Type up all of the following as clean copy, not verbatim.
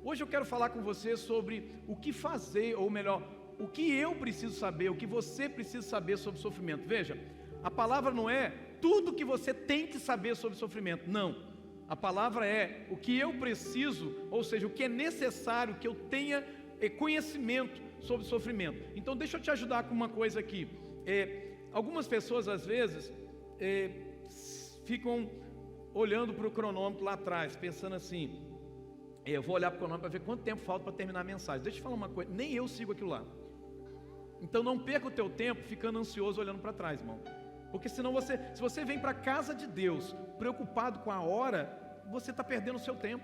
Hoje eu quero falar com você sobre o que fazer, ou melhor, o que eu preciso saber, o que você precisa saber sobre sofrimento. Veja, a palavra não é tudo que você tem que saber sobre sofrimento, não. A palavra é o que eu preciso, ou seja, o que é necessário que eu tenha conhecimento sobre sofrimento. Então deixa eu te ajudar com uma coisa aqui. Algumas pessoas às vezes ficam olhando para o cronômetro lá atrás, pensando assim, eu vou olhar para o cronômetro para ver quanto tempo falta para terminar a mensagem. Deixa eu te falar uma coisa, nem eu sigo aquilo lá. Então não perca o teu tempo ficando ansioso olhando para trás, irmão. Porque senão se você vem para a casa de Deus preocupado com a hora, você está perdendo o seu tempo.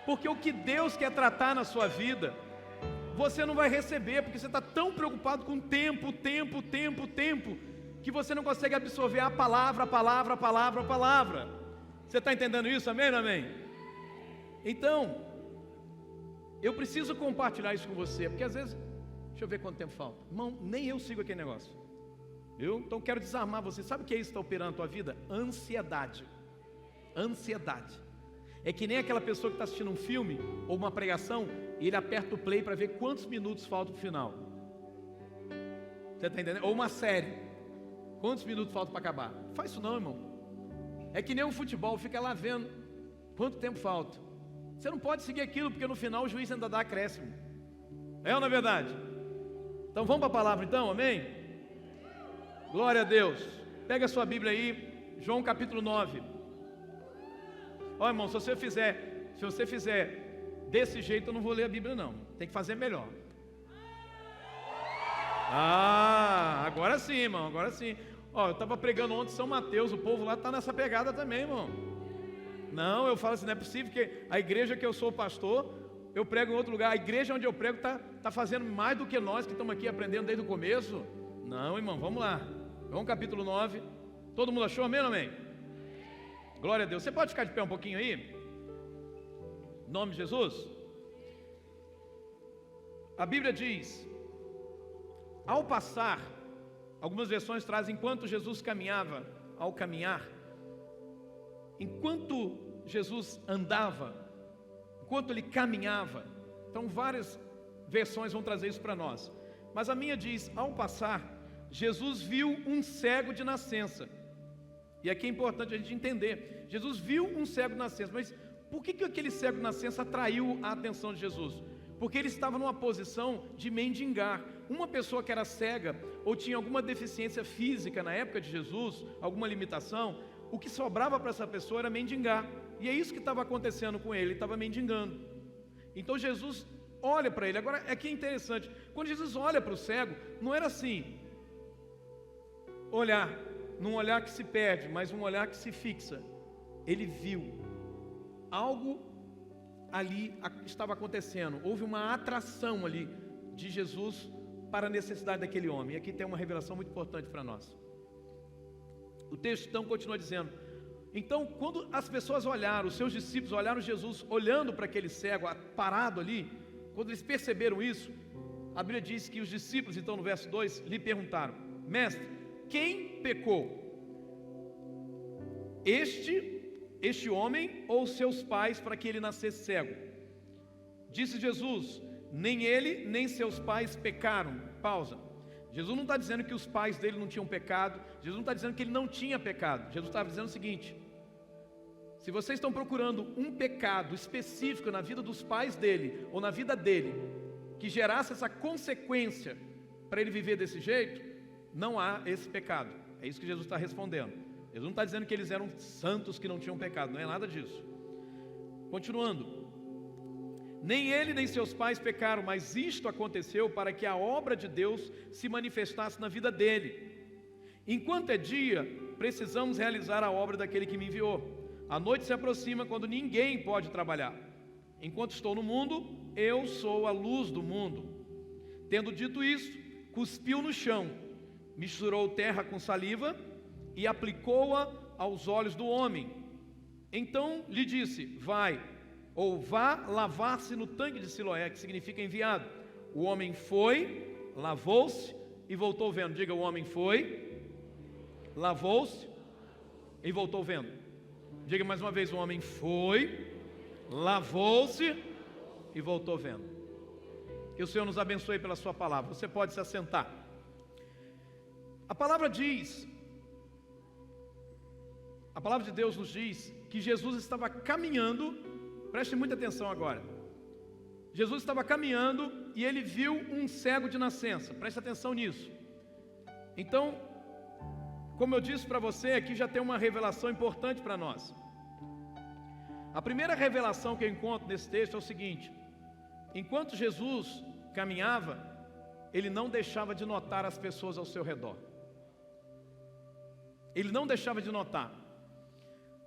Porque o que Deus quer tratar na sua vida, você não vai receber, porque você está tão preocupado com tempo, que você não consegue absorver a palavra. Você está entendendo isso? Amém, amém? Então, eu preciso compartilhar isso com você, porque às vezes, deixa eu ver quanto tempo falta. Irmão, nem eu sigo aquele negócio. Então quero desarmar você. Sabe o que é isso que está operando na tua vida? Ansiedade. É que nem aquela pessoa que está assistindo um filme ou uma pregação e ele aperta o play para ver quantos minutos faltam para o final. Você está entendendo? Ou uma série, quantos minutos faltam para acabar? Não faz isso não, irmão. É que nem um futebol, fica lá vendo quanto tempo falta. Você não pode seguir aquilo, porque no final o juiz ainda dá acréscimo. É ou não é verdade? Então vamos para a palavra então, amém? Glória a Deus. Pega a sua Bíblia aí, João capítulo 9. Ó, irmão, se você fizer desse jeito, eu não vou ler a Bíblia não. Tem que fazer melhor. Agora sim, irmão, agora sim. Ó, eu estava pregando ontem em São Mateus, o povo lá está nessa pegada também, irmão. Não, eu falo assim, não é possível que a igreja que eu sou pastor, eu prego em outro lugar. A igreja onde eu prego está fazendo mais do que nós que estamos aqui aprendendo desde o começo. Não, irmão, vamos lá. João capítulo 9. Todo mundo achou, amém ou amém? Glória a Deus. Você pode ficar de pé um pouquinho aí? Em nome de Jesus. A Bíblia diz, ao passar, algumas versões trazem, enquanto Jesus caminhava, ao caminhar, enquanto Jesus andava, enquanto ele caminhava. Então várias versões vão trazer isso para nós. Mas a minha diz, ao passar, Jesus viu um cego de nascença. E aqui é importante a gente entender, Jesus viu um cego de nascença, mas por que aquele cego de nascença atraiu a atenção de Jesus? Porque ele estava numa posição de mendigar. Uma pessoa que era cega, ou tinha alguma deficiência física na época de Jesus, alguma limitação, o que sobrava para essa pessoa era mendigar. E é isso que estava acontecendo com ele estava mendigando. Então Jesus olha para ele. Agora, é que é interessante, quando Jesus olha para o cego, não era assim, olhar, num olhar que se perde, mas um olhar que se fixa. Ele viu algo ali estava acontecendo, houve uma atração ali de Jesus para a necessidade daquele homem. E aqui tem uma revelação muito importante para nós. O texto então continua dizendo, então quando as pessoas olharam, os seus discípulos olharam Jesus olhando para aquele cego parado ali, quando eles perceberam isso, a Bíblia diz que os discípulos, então no verso 2, lhe perguntaram, mestre, quem pecou? Este homem ou seus pais para que ele nascesse cego? Disse Jesus, nem ele nem seus pais pecaram. Pausa. Jesus não está dizendo que os pais dele não tinham pecado. Jesus não está dizendo que ele não tinha pecado. Jesus estava dizendo o seguinte, se vocês estão procurando um pecado específico na vida dos pais dele, ou na vida dele, que gerasse essa consequência para ele viver desse jeito, não há esse pecado. É isso que Jesus está respondendo. Jesus não está dizendo que eles eram santos que não tinham pecado, não é nada disso. Continuando, nem ele nem seus pais pecaram, mas isto aconteceu para que a obra de Deus se manifestasse na vida dele. Enquanto é dia, precisamos realizar a obra daquele que me enviou. A noite se aproxima quando ninguém pode trabalhar. Enquanto estou no mundo, eu sou a luz do mundo. Tendo dito isso, cuspiu no chão, misturou terra com saliva e aplicou-a aos olhos do homem. Então lhe disse, vai, ou vá lavar-se no tanque de Siloé, que significa enviado. O homem foi, lavou-se e voltou vendo. Diga, o homem foi, lavou-se e voltou vendo. Diga mais uma vez, o homem foi, lavou-se e voltou vendo. Que o Senhor nos abençoe pela sua palavra. Você pode se assentar. A palavra de Deus nos diz que Jesus estava caminhando, preste muita atenção agora. Jesus estava caminhando e ele viu um cego de nascença, preste atenção nisso. Então, como eu disse para você, aqui já tem uma revelação importante para nós. A primeira revelação que eu encontro nesse texto é o seguinte: enquanto Jesus caminhava, ele não deixava de notar as pessoas ao seu redor. Ele não deixava de notar.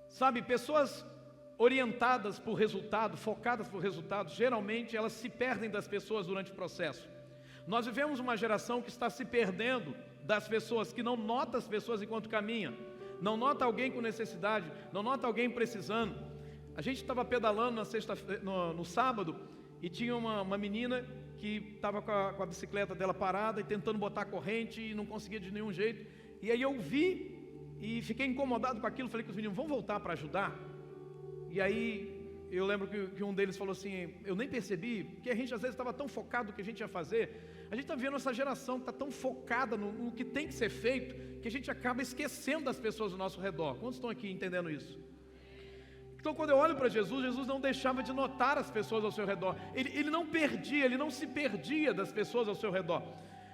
Sabe, pessoas orientadas por resultado, focadas por resultado, geralmente elas se perdem das pessoas durante o processo. Nós vivemos uma geração que está se perdendo das pessoas, que não nota as pessoas enquanto caminha, não nota alguém com necessidade, não nota alguém precisando. A gente estava pedalando no sábado e tinha uma menina que estava com a bicicleta dela parada e tentando botar corrente e não conseguia de nenhum jeito. E aí eu vi e fiquei incomodado com aquilo, falei com os meninos, vamos voltar para ajudar? E aí eu lembro que um deles falou assim, eu nem percebi, porque a gente às vezes estava tão focado no que a gente ia fazer. A gente está vendo essa geração que está tão focada no que tem que ser feito, que a gente acaba esquecendo das pessoas ao nosso redor. Quantos estão aqui entendendo isso? Então quando eu olho para Jesus, Jesus não deixava de notar as pessoas ao seu redor. Ele não perdia, ele não se perdia das pessoas ao seu redor.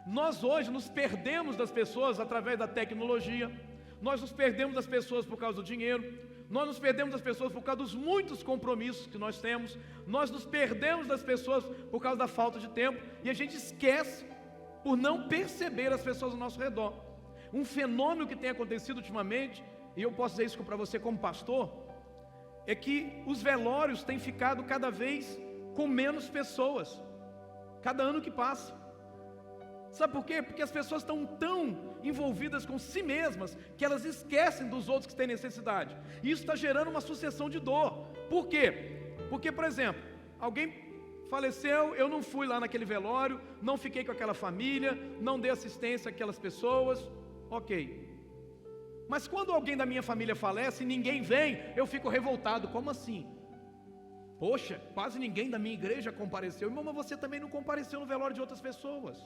Nós hoje nos perdemos das pessoas através da tecnologia, nós nos perdemos das pessoas por causa do dinheiro, nós nos perdemos das pessoas por causa dos muitos compromissos que nós temos, nós nos perdemos das pessoas por causa da falta de tempo, e a gente esquece por não perceber as pessoas ao nosso redor. Um fenômeno que tem acontecido ultimamente, e eu posso dizer isso para você como pastor, é que os velórios têm ficado cada vez com menos pessoas, cada ano que passa. Sabe por quê? Porque as pessoas estão tão envolvidas com si mesmas que elas esquecem dos outros que têm necessidade. E isso está gerando uma sucessão de dor. Por quê? Porque, por exemplo, alguém faleceu, eu não fui lá naquele velório, não fiquei com aquela família, não dei assistência àquelas pessoas, ok. Mas quando alguém da minha família falece e ninguém vem, eu fico revoltado. Como assim? Poxa, quase ninguém da minha igreja compareceu. Irmão, mas você também não compareceu no velório de outras pessoas.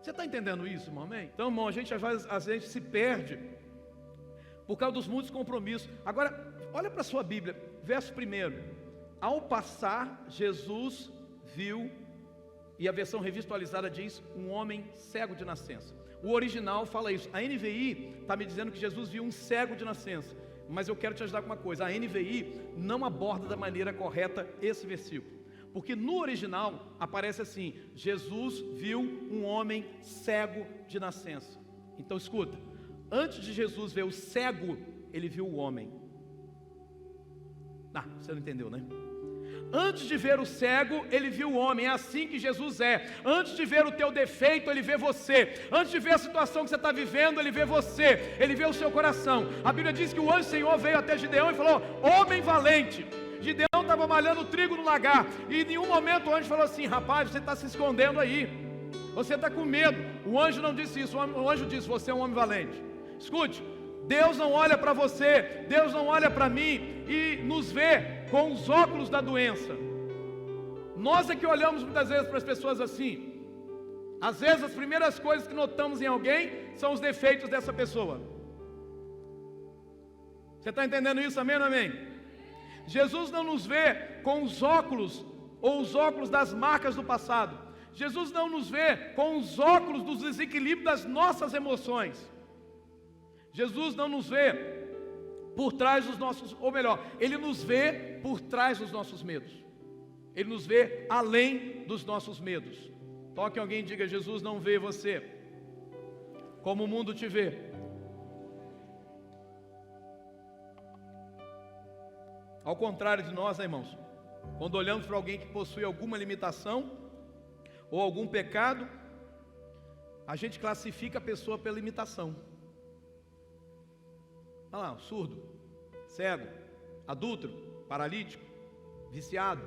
Você está entendendo isso, irmão? Amém? Então, irmão, a gente se perde por causa dos muitos compromissos. Agora, olha para a sua Bíblia, verso 1. Ao passar, Jesus viu, e a versão revisualizada diz, um homem cego de nascença. O original fala isso. A NVI está me dizendo que Jesus viu um cego de nascença. Mas eu quero te ajudar com uma coisa. A NVI não aborda da maneira correta esse versículo. Porque no original aparece assim, Jesus viu um homem cego de nascença. Então escuta, antes de Jesus ver o cego, ele viu o homem. Você não entendeu, né? Antes de ver o cego, ele viu o homem. É assim que Jesus é. Antes de ver o teu defeito, ele vê você. Antes de ver a situação que você está vivendo, ele vê você. Ele vê o seu coração. A Bíblia diz que o anjo do Senhor veio até Gideão e falou, homem valente. Gideão estava malhando trigo no lagar, e em nenhum momento o anjo falou assim, rapaz, você está se escondendo aí, você está com medo. O anjo não disse isso, o anjo disse, você é um homem valente. Escute, Deus não olha para você, Deus não olha para mim e nos vê com os óculos da doença. Nós é que olhamos muitas vezes para as pessoas assim. Às vezes as primeiras coisas que notamos em alguém são os defeitos dessa pessoa. Você está entendendo isso, amém ou amém? Jesus não nos vê com os óculos, ou os óculos das marcas do passado. Jesus não nos vê com os óculos dos desequilíbrios das nossas emoções. Jesus não nos vê por trás dos nossos, ou melhor, Ele nos vê por trás dos nossos medos. Ele nos vê além dos nossos medos. Toque alguém e diga, Jesus não vê você como o mundo te vê. Ao contrário de nós, né, irmãos? Quando olhamos para alguém que possui alguma limitação ou algum pecado, a gente classifica a pessoa pela limitação. Olha lá, surdo, cego, adúltero, paralítico, viciado.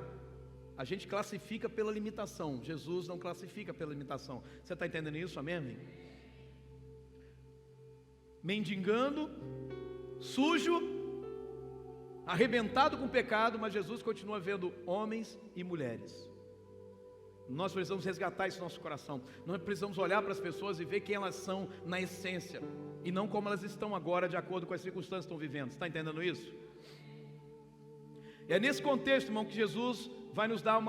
A gente classifica pela limitação. Jesus não classifica pela limitação. Você está entendendo isso, amém? Mendigando, sujo, arrebentado com o pecado, mas Jesus continua vendo homens e mulheres. Nós precisamos resgatar isso no nosso coração. Nós precisamos olhar para as pessoas e ver quem elas são na essência, e não como elas estão agora, de acordo com as circunstâncias que estão vivendo. Você está entendendo isso? É nesse contexto, irmão, que Jesus vai nos dar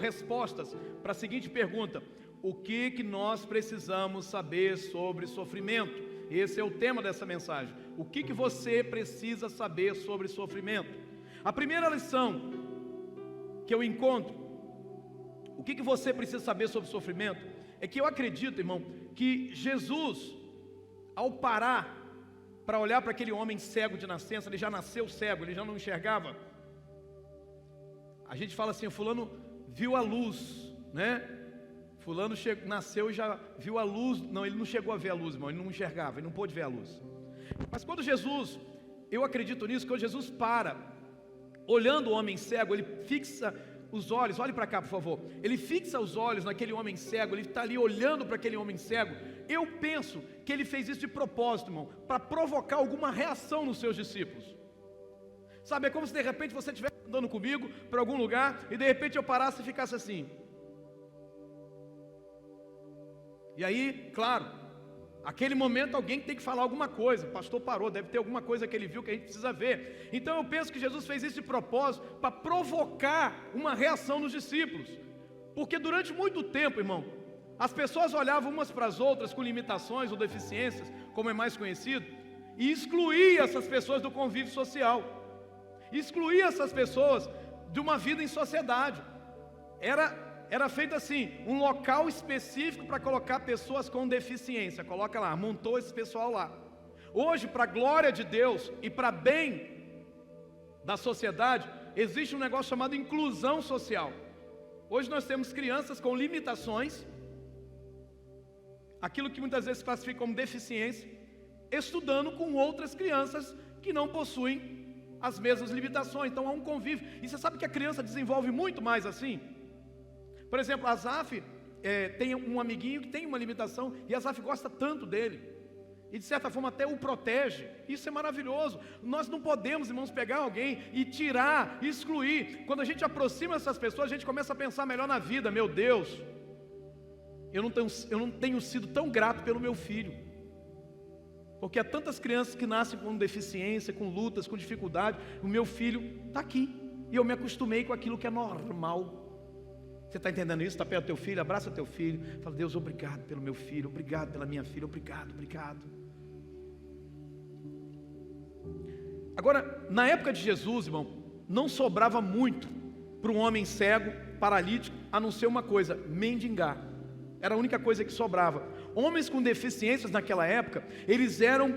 respostas para a seguinte pergunta: o que nós precisamos saber sobre sofrimento? Esse é o tema dessa mensagem. O que você precisa saber sobre sofrimento? A primeira lição que eu encontro, o que você precisa saber sobre sofrimento, é que eu acredito, irmão, que Jesus, ao parar para olhar para aquele homem cego de nascença, ele já nasceu cego, ele já não enxergava. A gente fala assim, fulano viu a luz, né? Fulano nasceu e já viu a luz. Não, ele não chegou a ver a luz, irmão, ele não enxergava, ele não pôde ver a luz. Mas quando Jesus, eu acredito nisso, quando Jesus para, olhando o homem cego, ele fixa os olhos, olhe para cá por favor, ele fixa os olhos naquele homem cego, ele está ali olhando para aquele homem cego. Eu penso que ele fez isso de propósito, irmão, para provocar alguma reação nos seus discípulos. Sabe, é como se de repente você estivesse andando comigo para algum lugar, e de repente eu parasse e ficasse assim. E aí, claro, aquele momento alguém tem que falar alguma coisa. O pastor parou, deve ter alguma coisa que ele viu que a gente precisa ver. Então eu penso que Jesus fez isso de propósito, para provocar uma reação nos discípulos. Porque durante muito tempo, irmão, as pessoas olhavam umas para as outras com limitações ou deficiências, como é mais conhecido, e excluía essas pessoas do convívio social, excluía essas pessoas de uma vida em sociedade. Era feito assim, um local específico para colocar pessoas com deficiência. Coloca lá, montou esse pessoal lá. Hoje, para a glória de Deus e para bem da sociedade, existe um negócio chamado inclusão social. Hoje nós temos crianças com limitações, aquilo que muitas vezes se classifica como deficiência, estudando com outras crianças que não possuem as mesmas limitações. Então há um convívio. E você sabe que a criança desenvolve muito mais assim? Por exemplo, Asaf tem um amiguinho que tem uma limitação, e Asaf gosta tanto dele, e de certa forma até o protege. Isso é maravilhoso. Nós não podemos, irmãos, pegar alguém e tirar, excluir. Quando a gente aproxima essas pessoas, a gente começa a pensar melhor na vida. Meu Deus, eu não tenho sido tão grato pelo meu filho, porque há tantas crianças que nascem com deficiência, com lutas, com dificuldade. O meu filho está aqui, e eu me acostumei com aquilo que é normal. Você está entendendo isso? Está perto do teu filho, abraça teu filho, fala: Deus, obrigado pelo meu filho, obrigado pela minha filha, obrigado. Agora, na época de Jesus, irmão, não sobrava muito para um homem cego, paralítico, a não ser uma coisa: mendigar. Era a única coisa que sobrava. Homens com deficiências naquela época, eles eram,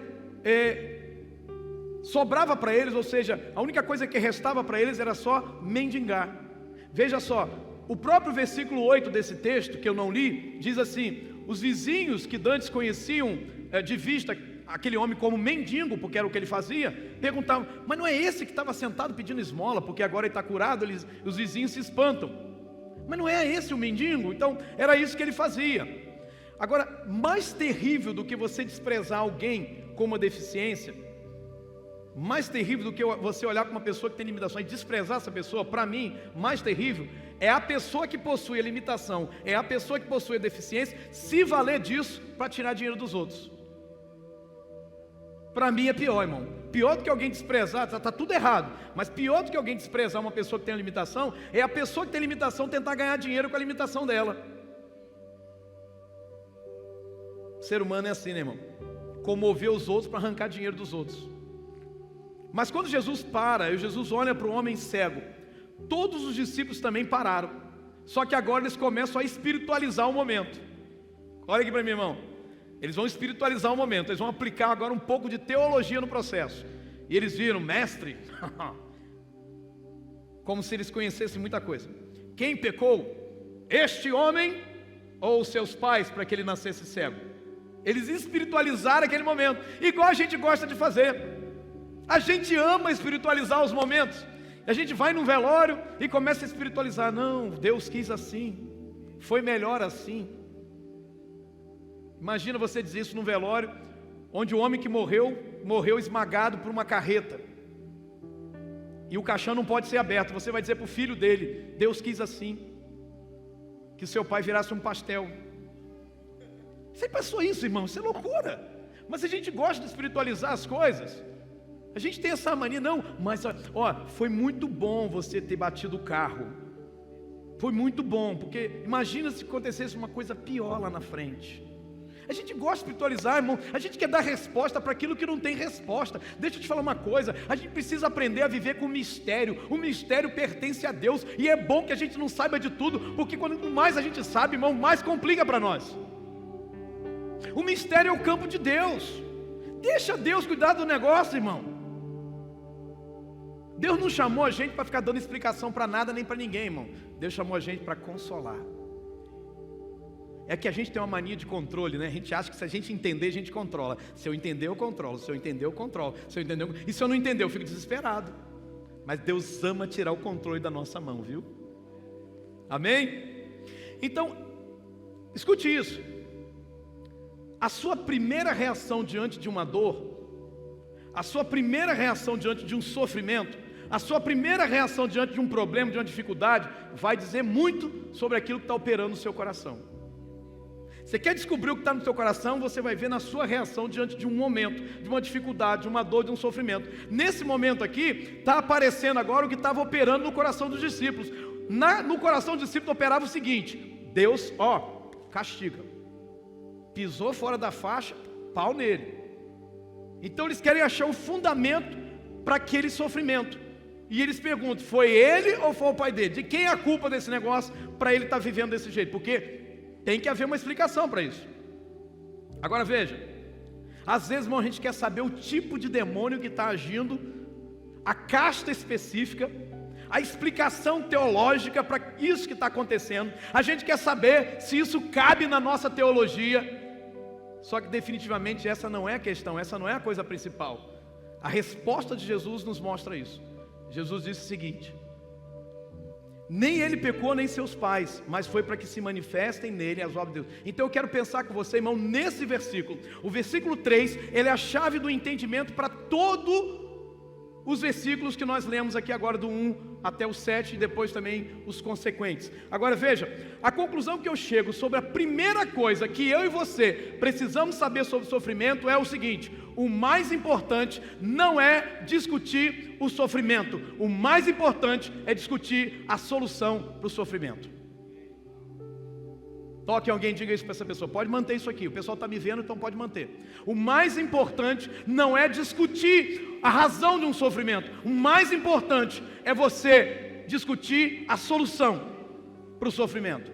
sobrava para eles, ou seja, a única coisa que restava para eles era só mendigar. Veja só, o próprio versículo 8 desse texto, que eu não li, diz assim: os vizinhos que dantes conheciam de vista aquele homem como mendigo, porque era o que ele fazia, perguntavam: mas não é esse que estava sentado pedindo esmola, porque agora ele está curado? Os vizinhos se espantam. Mas não é esse o mendigo? Então era isso que ele fazia. Agora, mais terrível do que você desprezar alguém com uma deficiência, mais terrível do que você olhar para uma pessoa que tem limitações e desprezar essa pessoa, para mim, mais terrível é a pessoa que possui a limitação, é a pessoa que possui a deficiência, se valer disso para tirar dinheiro dos outros. Para mim é pior, irmão. Pior do que alguém desprezar, está tudo errado, mas pior do que alguém desprezar uma pessoa que tem a limitação, é a pessoa que tem limitação tentar ganhar dinheiro com a limitação dela. O ser humano é assim, né, irmão? Comover os outros para arrancar dinheiro dos outros. Mas quando Jesus para, e Jesus olha para o homem cego, todos os discípulos também pararam. Só que agora eles começam a espiritualizar o momento. Olha aqui para mim, irmão. Eles vão espiritualizar o momento. Eles vão aplicar agora um pouco de teologia no processo. E eles viram: mestre, como se eles conhecessem muita coisa. Quem pecou? Este homem ou os seus pais, para que ele nascesse cego? Eles espiritualizaram aquele momento, igual a gente gosta de fazer. A gente ama espiritualizar os momentos. A gente vai num velório e começa a espiritualizar: não, Deus quis assim, foi melhor assim. Imagina você dizer isso num velório, onde o homem que morreu esmagado por uma carreta. e o caixão não pode ser aberto. Você vai dizer para o filho dele: Deus quis assim, que seu pai virasse um pastel. Você pensou isso, irmão? Isso é loucura. Mas a gente gosta de espiritualizar as coisas. A gente tem essa mania, não, mas foi muito bom você ter batido o carro. Foi muito bom, porque imagina se acontecesse uma coisa pior lá na frente. A gente gosta de espiritualizar, irmão. A gente quer dar resposta para aquilo que não tem resposta. Deixa eu te falar uma coisa: a gente precisa aprender a viver com o mistério. O mistério pertence a Deus, e é bom que a gente não saiba de tudo, porque quanto mais a gente sabe, irmão, mais complica para nós. O mistério é o campo de Deus. Deixa Deus cuidar do negócio, irmão. Deus não chamou a gente para ficar dando explicação para nada nem para ninguém, irmão. Deus chamou a gente para consolar. É que a gente tem uma mania de controle, né? A gente acha que se a gente entender, a gente controla. Se eu entender, eu controlo. Se eu entender, eu controlo. Se eu entender, e se eu não entender, eu fico desesperado. Mas Deus ama tirar o controle da nossa mão, viu? Amém? Então, escute isso. A sua primeira reação diante de uma dor, a sua primeira reação diante de um sofrimento, a sua primeira reação diante de um problema, de uma dificuldade, vai dizer muito sobre aquilo que está operando no seu coração. Você quer descobrir o que está no seu coração? Você vai ver na sua reação diante de um momento, de uma dificuldade, de uma dor, de um sofrimento. Nesse momento aqui, está aparecendo agora o que estava operando no coração dos discípulos. No coração dos discípulos operava o seguinte: Deus, castiga. Pisou fora da faixa, pau nele. Então eles querem achar o fundamento para aquele sofrimento. E eles perguntam: foi ele ou foi o pai dele? De quem é a culpa desse negócio para ele estar vivendo desse jeito? Porque tem que haver uma explicação para isso. Agora veja, às vezes, irmão, a gente quer saber o tipo de demônio que está agindo, a casta específica, a explicação teológica para isso que está acontecendo. A gente quer saber se isso cabe na nossa teologia. Só que definitivamente essa não é a questão, essa não é a coisa principal. A resposta de Jesus nos mostra isso. Jesus disse o seguinte: nem ele pecou, nem seus pais, mas foi para que se manifestem nele as obras de Deus. Então eu quero pensar com você, irmão, nesse versículo. O versículo 3, ele é a chave do entendimento para todos os versículos que nós lemos aqui agora, do 1 até o 7, e depois também os consequentes. Agora veja, a conclusão que eu chego sobre a primeira coisa que eu e você precisamos saber sobre o sofrimento é o seguinte: o mais importante não é discutir o sofrimento, o mais importante é discutir a solução para o sofrimento. Toque alguém, diga isso para essa pessoa: pode manter isso aqui, o pessoal está me vendo, então pode manter. O mais importante não é discutir a razão de um sofrimento, o mais importante é você discutir a solução para o sofrimento.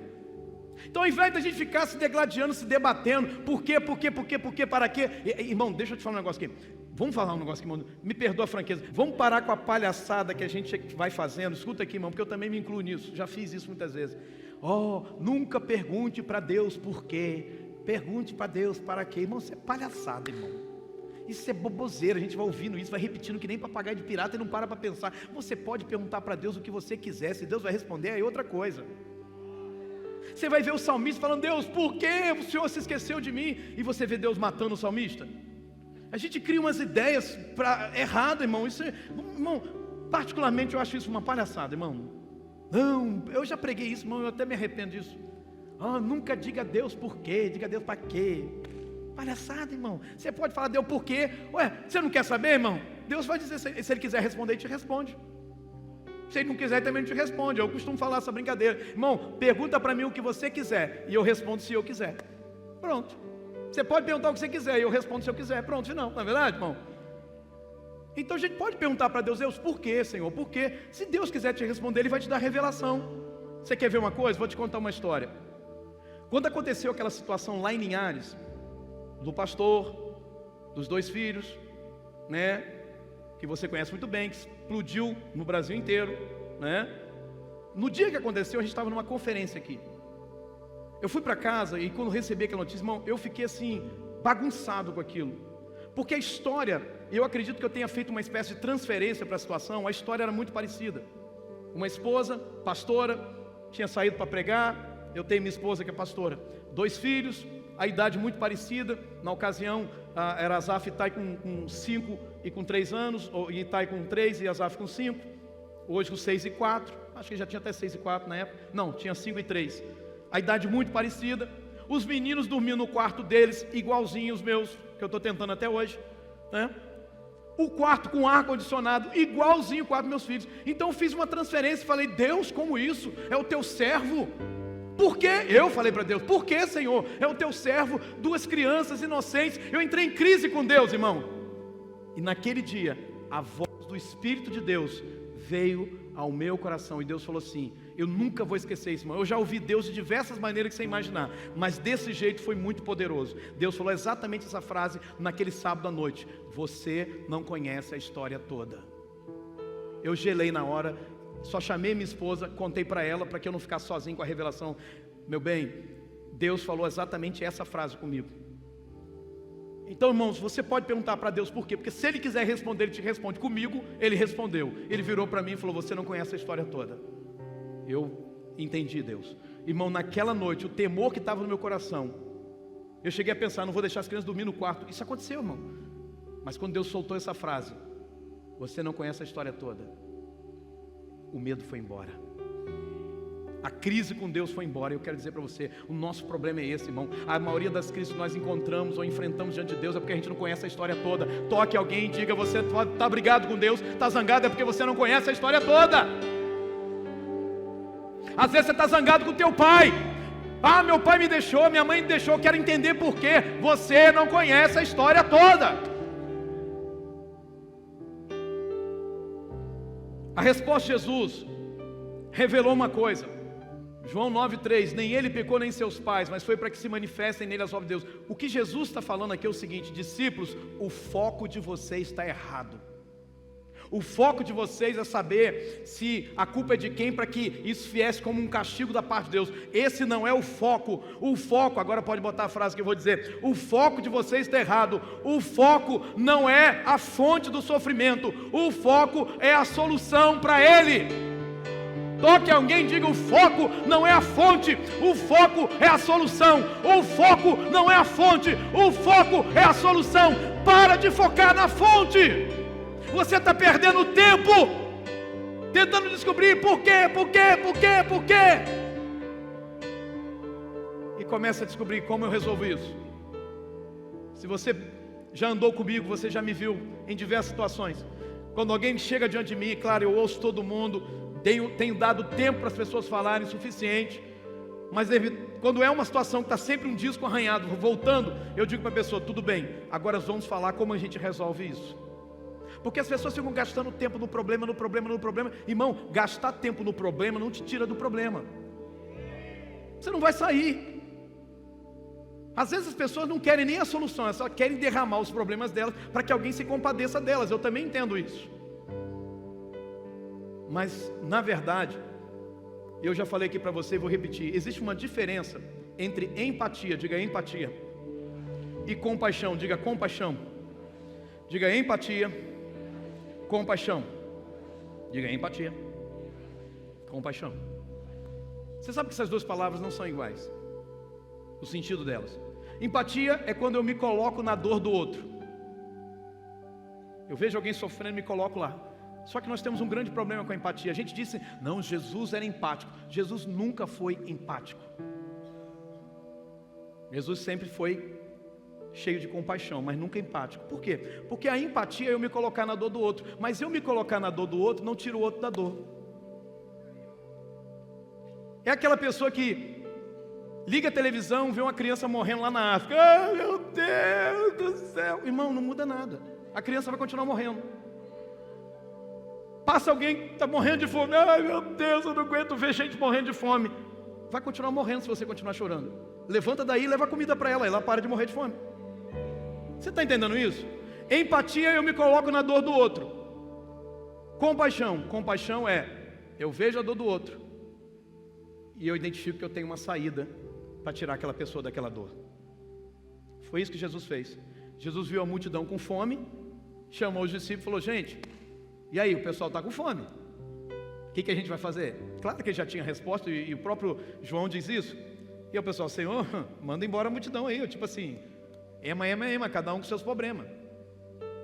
Então, ao invés da gente ficar se degladiando, se debatendo, por quê, para quê? Irmão, deixa eu te falar um negócio aqui. Vamos falar um negócio aqui, irmão. Me perdoa a franqueza. Vamos parar com a palhaçada que a gente vai fazendo. Escuta aqui, irmão, porque eu também me incluo nisso. Já fiz isso muitas vezes. Nunca pergunte para Deus por quê. Pergunte para Deus para quê. Irmão, isso é palhaçada, irmão. Isso é boboseira. A gente vai ouvindo isso, vai repetindo que nem papagaio de pirata e não para pensar. Você pode perguntar para Deus o que você quiser. Se Deus vai responder, é outra coisa. Você vai ver o salmista falando: Deus, por que o Senhor se esqueceu de mim? E você vê Deus matando o salmista. A gente cria umas ideias erradas, irmão. Irmão, particularmente eu acho isso uma palhaçada, irmão. Não, eu já preguei isso, irmão, eu até me arrependo disso. Nunca diga a Deus por quê, diga a Deus para quê. Palhaçada, irmão. Você pode falar: Deus, por quê? Você não quer saber, irmão? Deus vai dizer, se Ele quiser responder, Ele te responde. Se Ele não quiser, Ele também não te responde. Eu costumo falar essa brincadeira: irmão, pergunta para mim o que você quiser, e eu respondo se eu quiser. Pronto. Você pode perguntar o que você quiser, e eu respondo se eu quiser. Pronto, final, não é verdade, irmão? Então a gente pode perguntar para Deus: Deus, por quê, Senhor? Por quê? Se Deus quiser te responder, Ele vai te dar revelação. Você quer ver uma coisa? Vou te contar uma história. Quando aconteceu aquela situação lá em Linhares, do pastor, dos 2 filhos, né, que você conhece muito bem, que explodiu no Brasil inteiro, né? No dia que aconteceu, a gente estava numa conferência aqui. Eu fui para casa e quando recebi aquela notícia, irmão, eu fiquei assim, bagunçado com aquilo. Porque a história, eu acredito que eu tenha feito uma espécie de transferência para a situação. A história era muito parecida. Uma esposa, pastora, tinha saído para pregar. Eu tenho minha esposa que é pastora. 2 filhos, a idade muito parecida. Na ocasião, era Azaf e Itai com 5 e com 3 anos, e Itai com 3 e Azaf com 5, hoje com 6 e 4, acho que já tinha até 6 e 4 na época, não, tinha 5 e 3, a idade muito parecida, os meninos dormiam no quarto deles, igualzinho os meus, que eu estou tentando até hoje, né? O quarto com ar-condicionado, igualzinho o quarto dos meus filhos. Então eu fiz uma transferência e falei: Deus, como isso? É o teu servo. Por quê? Eu falei para Deus: por que, Senhor? É o teu servo, 2 crianças inocentes. Eu entrei em crise com Deus, irmão. E naquele dia, a voz do Espírito de Deus veio ao meu coração. E Deus falou assim: eu nunca vou esquecer isso, irmão. Eu já ouvi Deus de diversas maneiras que você imaginar, mas desse jeito foi muito poderoso. Deus falou exatamente essa frase naquele sábado à noite: você não conhece a história toda. Eu gelei na hora, só chamei minha esposa, contei para ela, para que eu não ficasse sozinho com a revelação. Meu bem, Deus falou exatamente essa frase comigo. Então, irmãos, você pode perguntar para Deus por quê? Porque se Ele quiser responder, Ele te responde. Comigo, Ele respondeu. Ele virou para mim e falou: você não conhece a história toda. Eu entendi, Deus. Irmão, naquela noite, o temor que estava no meu coração, eu cheguei a pensar: não vou deixar as crianças dormir no quarto. Isso aconteceu, irmão. Mas quando Deus soltou essa frase: você não conhece a história toda, o medo foi embora. A crise com Deus foi embora. Eu quero dizer para você, o nosso problema é esse, irmão. A maioria das crises que nós encontramos ou enfrentamos diante de Deus é porque a gente não conhece a história toda. Toque alguém e diga: você está brigado com Deus, está zangado, é porque você não conhece a história toda. Às vezes você está zangado com o teu pai. Ah, meu pai me deixou, minha mãe me deixou. Eu quero entender por quê. Você não conhece a história toda. A resposta de Jesus revelou uma coisa. João 9,3: nem ele pecou nem seus pais, mas foi para que se manifestem nele as obras de Deus. O que Jesus está falando aqui é o seguinte: discípulos, o foco de vocês está errado. O foco de vocês é saber se a culpa é de quem, para que isso viesse como um castigo da parte de Deus. Esse não é o foco. O foco, agora pode botar a frase que eu vou dizer: o foco de vocês está errado. O foco não é a fonte do sofrimento, o foco é a solução para ele. Toque alguém e diga: o foco não é a fonte, o foco é a solução. O foco não é a fonte, o foco é a solução. Para de focar na fonte. Você está perdendo tempo tentando descobrir por quê. E começa a descobrir como eu resolvo isso. Se você já andou comigo, você já me viu em diversas situações. Quando alguém chega diante de mim, claro, eu ouço todo mundo, tenho dado tempo para as pessoas falarem o suficiente, mas quando é uma situação que está sempre um disco arranhado, voltando, eu digo para a pessoa: tudo bem, agora vamos falar como a gente resolve isso. Porque as pessoas ficam gastando tempo no problema. Irmão, gastar tempo no problema não te tira do problema. Você não vai sair. Às vezes as pessoas não querem nem a solução, elas só querem derramar os problemas delas para que alguém se compadeça delas. Eu também entendo isso. Mas, na verdade, eu já falei aqui para você e vou repetir: existe uma diferença entre empatia, diga empatia, e compaixão, diga compaixão. Diga empatia, compaixão. Diga empatia, compaixão. Você sabe que essas duas palavras não são iguais, o sentido delas. Empatia é quando eu me coloco na dor do outro. Eu vejo alguém sofrendo, me coloco lá. Só que nós temos um grande problema com a empatia. A gente disse: não, Jesus era empático. Jesus nunca foi empático. Jesus sempre foi cheio de compaixão, mas nunca empático. Por quê? Porque a empatia é eu me colocar na dor do outro. Mas eu me colocar na dor do outro não tira o outro da dor. É aquela pessoa que liga a televisão, vê uma criança morrendo lá na África. Ah, meu Deus do céu. Irmão, não muda nada. A criança vai continuar morrendo. Passa alguém que está morrendo de fome. Ai, meu Deus, eu não aguento ver gente morrendo de fome. Vai continuar morrendo se você continuar chorando. Levanta daí e leva comida para ela. Ela para de morrer de fome. Você está entendendo isso? Empatia, eu me coloco na dor do outro. Compaixão é: eu vejo a dor do outro e eu identifico que eu tenho uma saída para tirar aquela pessoa daquela dor. Foi isso que Jesus fez. Jesus viu a multidão com fome, chamou os discípulos e falou: gente, e aí, o pessoal está com fome, o que a gente vai fazer? Claro que ele já tinha resposta, e o próprio João diz isso. E o pessoal: Senhor, manda embora a multidão aí. Tipo assim, ema, cada um com seus problemas.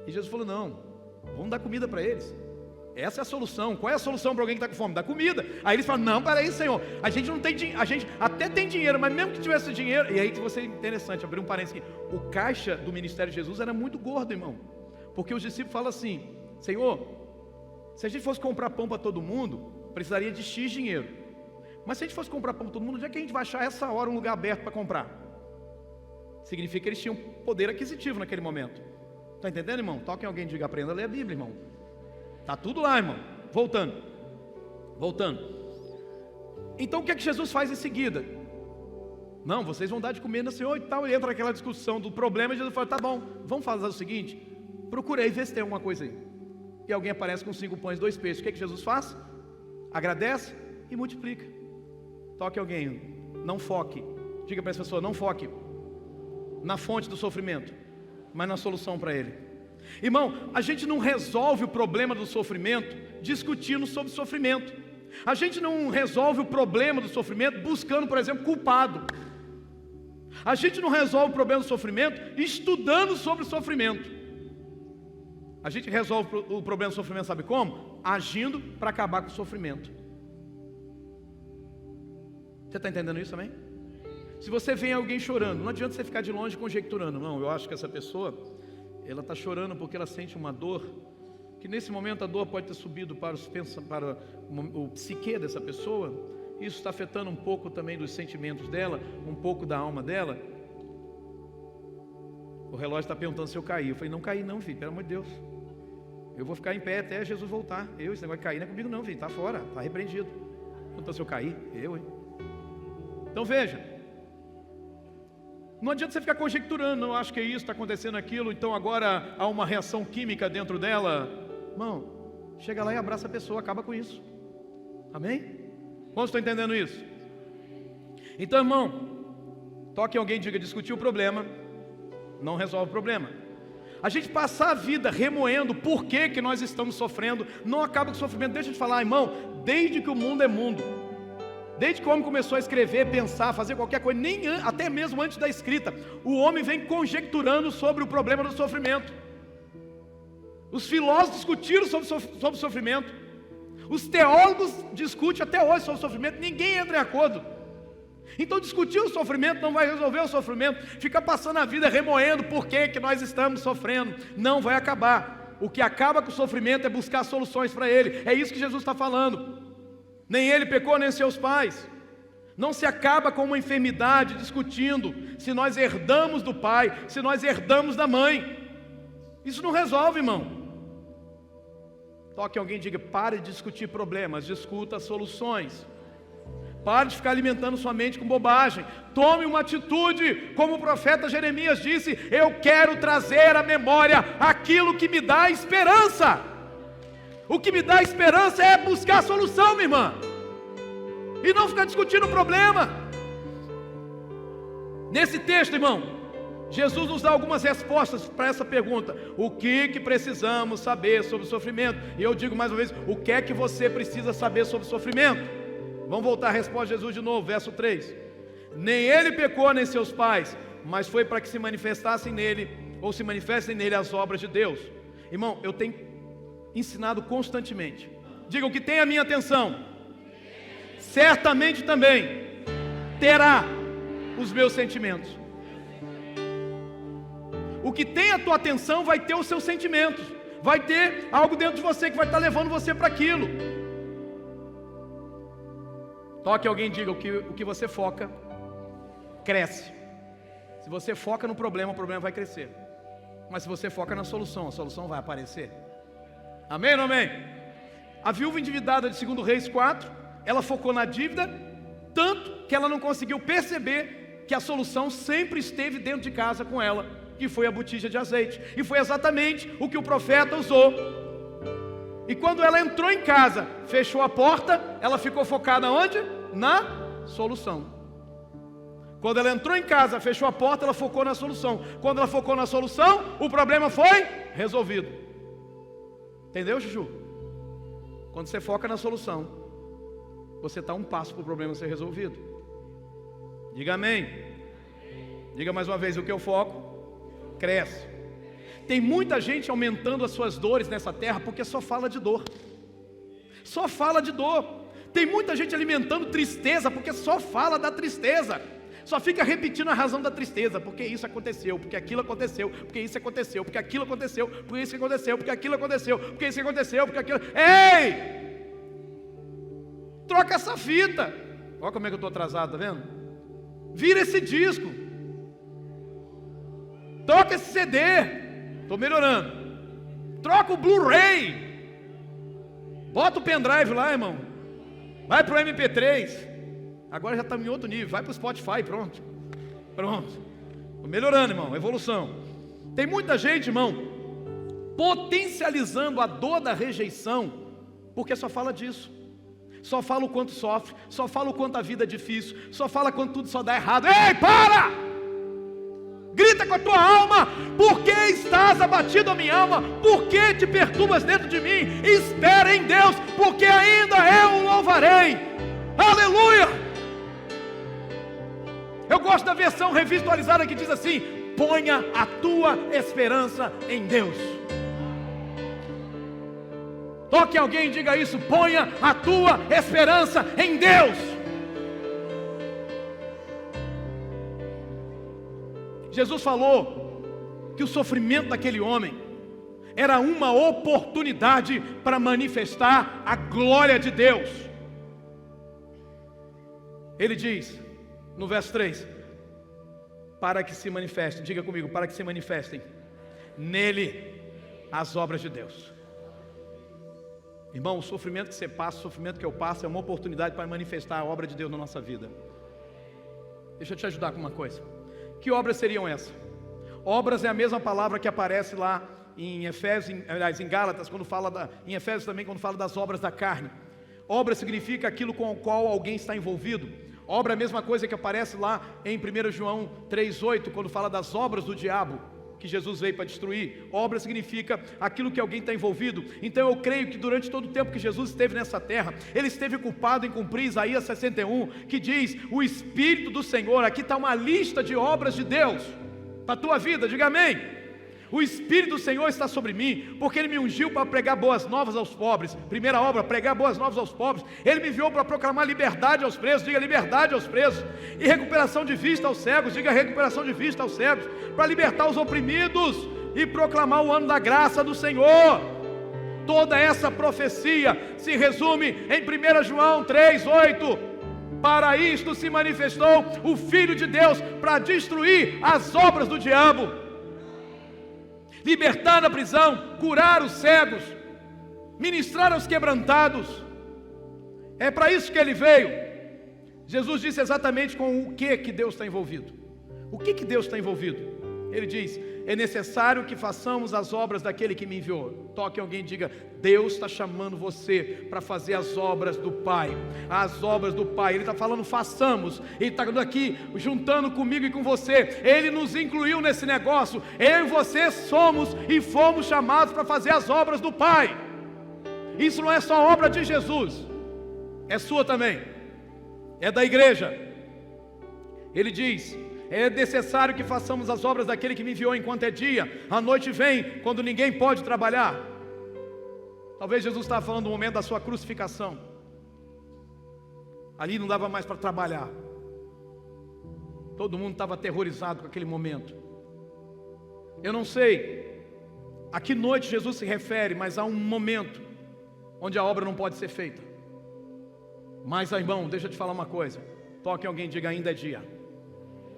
E Jesus falou: não, vamos dar comida para eles. essa é a solução. Qual é a solução para alguém que está com fome? Dá comida. Aí eles falam, não, peraí, Senhor, a gente não tem dinheiro, a gente até tem dinheiro, mas mesmo que tivesse dinheiro, e aí que você é interessante, abrir um parênteses aqui, o caixa do ministério de Jesus era muito gordo, irmão, porque os discípulos falam assim, Senhor, se a gente fosse comprar pão para todo mundo, precisaria de X dinheiro, mas se a gente fosse comprar pão para todo mundo, onde é que a gente vai achar essa hora um lugar aberto para comprar? Significa que eles tinham poder aquisitivo naquele momento. Está entendendo, irmão? Toque em alguém e diga, aprenda a ler a Bíblia, irmão. Está tudo lá, irmão. Voltando. Então o que é que Jesus faz em seguida? Não, vocês vão dar de comer no Senhor e tal. E entra aquela discussão do problema. E Jesus fala, tá bom, vamos fazer o seguinte. Procura aí, vê se tem alguma coisa aí. E alguém aparece com 5 pães e 2 peixes. O que é que Jesus faz? Agradece e multiplica. Toque alguém. Não foque. Diga para essa pessoa, não foque na fonte do sofrimento, mas na solução para ele. Irmão, a gente não resolve o problema do sofrimento discutindo sobre sofrimento. A gente não resolve o problema do sofrimento buscando, por exemplo, culpado. A gente não resolve o problema do sofrimento estudando sobre o sofrimento. A gente resolve o problema do sofrimento, sabe como? Agindo para acabar com o sofrimento. Você está entendendo isso também? Se você vê alguém chorando, não adianta você ficar de longe conjecturando. Não, eu acho que essa pessoa, ela está chorando porque ela sente uma dor, que nesse momento a dor pode ter subido para o psique dessa pessoa. Isso está afetando um pouco também dos sentimentos dela, um pouco da alma dela. O relógio está perguntando se eu caí. Eu falei, não caí não, filho, pelo amor de Deus. Eu vou ficar em pé até Jesus voltar. Esse negócio de cair não é comigo não, filho, está fora, está repreendido. Então se eu cair, hein? Então veja, não adianta você ficar conjecturando, não acho que é isso, está acontecendo aquilo, então agora há uma reação química dentro dela. Irmão, chega lá e abraça a pessoa, acaba com isso. Amém? Quantos estão entendendo isso? Então, irmão, toque em alguém e diga, discutir o problema não resolve o problema. A gente passar a vida remoendo por que nós estamos sofrendo, não acaba com o sofrimento. Deixa eu te falar, irmão, desde que o mundo é mundo, desde que o homem começou a escrever, pensar, fazer qualquer coisa, até mesmo antes da escrita, o homem vem conjecturando sobre o problema do sofrimento. Os filósofos discutiram sobre o sofrimento. Os teólogos discutem até hoje sobre o sofrimento. Ninguém entra em acordo. Então discutir o sofrimento não vai resolver o sofrimento. Ficar passando a vida remoendo por que nós estamos sofrendo, não vai acabar. O que acaba com o sofrimento é buscar soluções para ele. É isso que Jesus está falando. Nem ele pecou, nem seus pais. Não se acaba com uma enfermidade discutindo se nós herdamos do pai, se nós herdamos da mãe. Isso não resolve, irmão. Toque alguém e diga, pare de discutir problemas, discuta soluções. Pare de ficar alimentando sua mente com bobagem. Tome uma atitude, como o profeta Jeremias disse, eu quero trazer à memória aquilo que me dá esperança. O que me dá esperança é buscar a solução, minha irmã, e não ficar discutindo o problema. Nesse texto, irmão, Jesus nos dá algumas respostas para essa pergunta. O que precisamos saber sobre o sofrimento? E eu digo mais uma vez, o que é que você precisa saber sobre o sofrimento? Vamos voltar à resposta de Jesus de novo, verso 3. Nem ele pecou, nem seus pais, mas foi para que se manifestassem nele, ou se manifestem nele as obras de Deus. Irmão, eu tenho ensinado constantemente. Diga, o que tem a minha atenção, certamente também terá os meus sentimentos. O que tem a tua atenção vai ter os seus sentimentos. Vai ter algo dentro de você que vai estar levando você para aquilo. Toque alguém e diga, o que você foca, cresce. Se você foca no problema, o problema vai crescer. Mas se você foca na solução, a solução vai aparecer. Amém ou não amém? A viúva endividada de 2 Reis 4, ela focou na dívida, tanto que ela não conseguiu perceber que a solução sempre esteve dentro de casa com ela, que foi a botija de azeite. E foi exatamente o que o profeta usou. E quando ela entrou em casa, fechou a porta, ela ficou focada onde? Na solução. Quando ela entrou em casa, fechou a porta, ela focou na solução. Quando ela focou na solução, o problema foi resolvido. Entendeu, Juju? Quando você foca na solução, você está um passo para o problema ser resolvido. Diga amém. Diga mais uma vez, o que eu foco, cresce. Tem muita gente aumentando as suas dores nessa terra porque só fala de dor. só fala de dor. Tem muita gente alimentando tristeza, porque só fala da tristeza. Só fica repetindo a razão da tristeza, porque isso aconteceu, porque aquilo aconteceu, porque isso aconteceu, porque aquilo aconteceu, porque isso aconteceu, porque aquilo aconteceu, porque isso aconteceu, porque aquilo... Ei! Troca essa fita. Olha como é que eu estou atrasado, tá vendo? Vira esse disco. Troca esse CD. Estou melhorando. Troca o Blu-ray. Bota o pendrive lá, irmão. Vai para o MP3. Agora já estamos em outro nível. Vai para o Spotify, pronto. Estou melhorando, irmão. Evolução. Tem muita gente, irmão, potencializando a dor da rejeição, porque só fala disso. Só fala o quanto sofre, só fala o quanto a vida é difícil, só fala quando tudo só dá errado. Ei, para! Grita com a tua alma: por que estás abatido, a minha alma? Por que te perturbas dentro de mim? Espera em Deus, porque ainda eu o louvarei. Aleluia! Eu gosto da versão revisualizada que diz assim: ponha a tua esperança em Deus. Toque alguém e diga isso: ponha a tua esperança em Deus. Jesus falou que o sofrimento daquele homem era uma oportunidade para manifestar a glória de Deus. Ele diz no verso 3: para que se manifestem, diga comigo, para que se manifestem nele as obras de Deus. Irmão, o sofrimento que você passa, o sofrimento que eu passo é uma oportunidade para manifestar a obra de Deus na nossa vida. Deixa eu te ajudar com uma coisa. Que obras seriam essas? Obras é a mesma palavra que aparece lá em Efésios, aliás, em Gálatas, quando fala em Efésios também, quando fala das obras da carne. Obra significa aquilo com o qual alguém está envolvido. Obra é a mesma coisa que aparece lá em 1 João 3,8, quando fala das obras do diabo, que Jesus veio para destruir. Obra significa aquilo que alguém está envolvido. Então eu creio que durante todo o tempo que Jesus esteve nessa terra, Ele esteve culpado em cumprir Isaías 61, que diz: o Espírito do Senhor. Aqui está uma lista de obras de Deus para a tua vida, diga amém. O Espírito do Senhor está sobre mim, porque Ele me ungiu para pregar boas novas aos pobres. Primeira obra, pregar boas novas aos pobres. Ele me enviou para proclamar liberdade aos presos, diga liberdade aos presos, e recuperação de vista aos cegos, diga recuperação de vista aos cegos, para libertar os oprimidos e proclamar o ano da graça do Senhor. Toda essa profecia se resume em 1 João 3,8. Para isto se manifestou o Filho de Deus, para destruir as obras do diabo, libertar da prisão, curar os cegos, ministrar aos quebrantados. É para isso que Ele veio. Jesus disse exatamente com o que Deus está envolvido. O que Deus está envolvido? Ele diz: é necessário que façamos as obras daquele que me enviou. Toque alguém e diga: Deus está chamando você para fazer as obras do Pai. As obras do Pai. Ele está falando façamos. Ele está aqui juntando comigo e com você. Ele nos incluiu nesse negócio. Eu e você somos e fomos chamados para fazer as obras do Pai. Isso não é só obra de Jesus, é sua também, é da igreja. Ele diz: é necessário que façamos as obras daquele que me enviou enquanto é dia. A noite vem quando ninguém pode trabalhar. Talvez Jesus estava falando do momento da sua crucificação. Ali não dava mais para trabalhar. Todo mundo estava aterrorizado com aquele momento. Eu não sei a que noite Jesus se refere, mas há um momento onde a obra não pode ser feita. Mas, irmão, deixa eu te falar uma coisa. Toque alguém e diga: ainda é dia.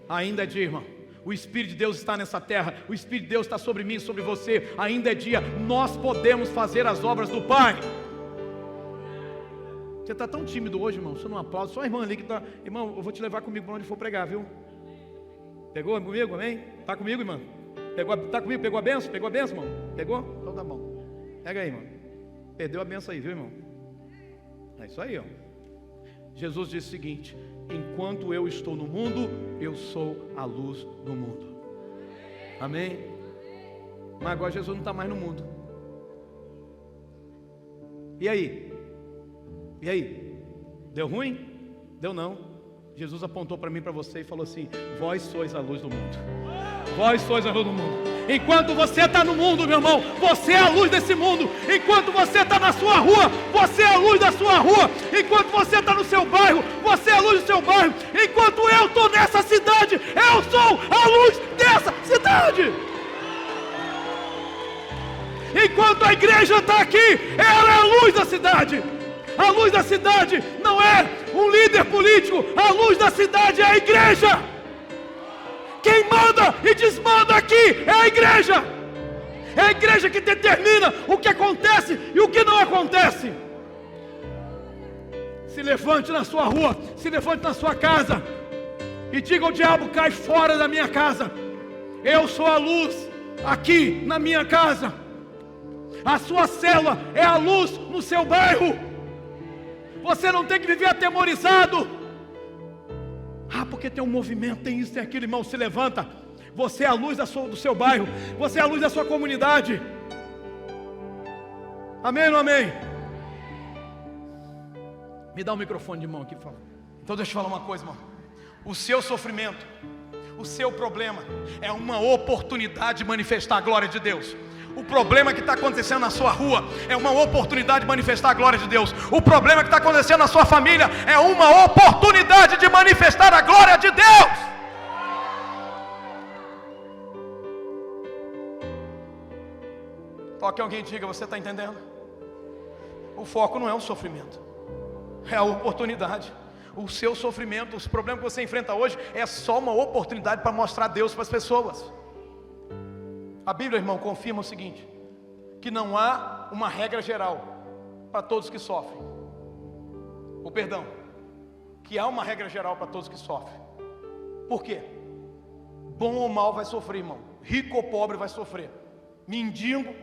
Ainda é dia, irmão. O Espírito de Deus está nessa terra. O Espírito de Deus está sobre mim e sobre você. Ainda é dia. Nós podemos fazer as obras do Pai. Você está tão tímido hoje, irmão. Você não aplaude. Só a irmã ali que está. Irmão, eu vou te levar comigo para onde for pregar, viu? Pegou comigo, amém? Está comigo, irmão? Está comigo? Pegou a benção? Pegou a benção, irmão? Pegou? Então tá bom. Pega aí, irmão. Perdeu a benção aí, viu, irmão? É isso aí, ó. Jesus disse o seguinte: enquanto eu estou no mundo, eu sou a luz do mundo. Amém? Mas agora Jesus não está mais no mundo. E aí? E aí? Deu ruim? Deu não. Jesus apontou para mim, para você e falou assim: vós sois a luz do mundo. Vós sois a luz do mundo. Enquanto você está no mundo, meu irmão, você é a luz desse mundo. Enquanto você está na sua rua, você é a luz da sua rua. Enquanto você está no seu bairro, você é a luz do seu bairro. Enquanto eu estou nessa cidade, eu sou a luz dessa cidade. Enquanto a igreja está aqui, ela é a luz da cidade. A luz da cidade não é um líder político, a luz da cidade é a igreja. Quem manda e desmanda aqui é a igreja. É a igreja que determina o que acontece e o que não acontece. Se levante na sua rua, se levante na sua casa e diga ao diabo: cai fora da minha casa. Eu sou a luz aqui na minha casa. A sua célula é a luz no seu bairro. Você não tem que viver atemorizado. Porque tem um movimento, tem isso, tem aquilo. Irmão, se levanta. Você é a luz do seu bairro. Você é a luz da sua comunidade. Amém ou não amém? Me dá um microfone de mão aqui, por favor. Então deixa eu falar uma coisa, irmão. O seu sofrimento, o seu problema é uma oportunidade de manifestar a glória de Deus. O problema que está acontecendo na sua rua é uma oportunidade de manifestar a glória de Deus. O problema que está acontecendo na sua família é uma oportunidade de manifestar a glória de Deus. Toque alguém e diga: você está entendendo? O foco não é o sofrimento, é a oportunidade. O seu sofrimento, os problemas que você enfrenta hoje é só uma oportunidade para mostrar Deus para as pessoas. A Bíblia, irmão, confirma o seguinte: que não há uma regra geral para todos que sofrem. Que há uma regra geral para todos que sofrem. Por quê? Bom ou mal vai sofrer, irmão. Rico ou pobre vai sofrer. Mendigo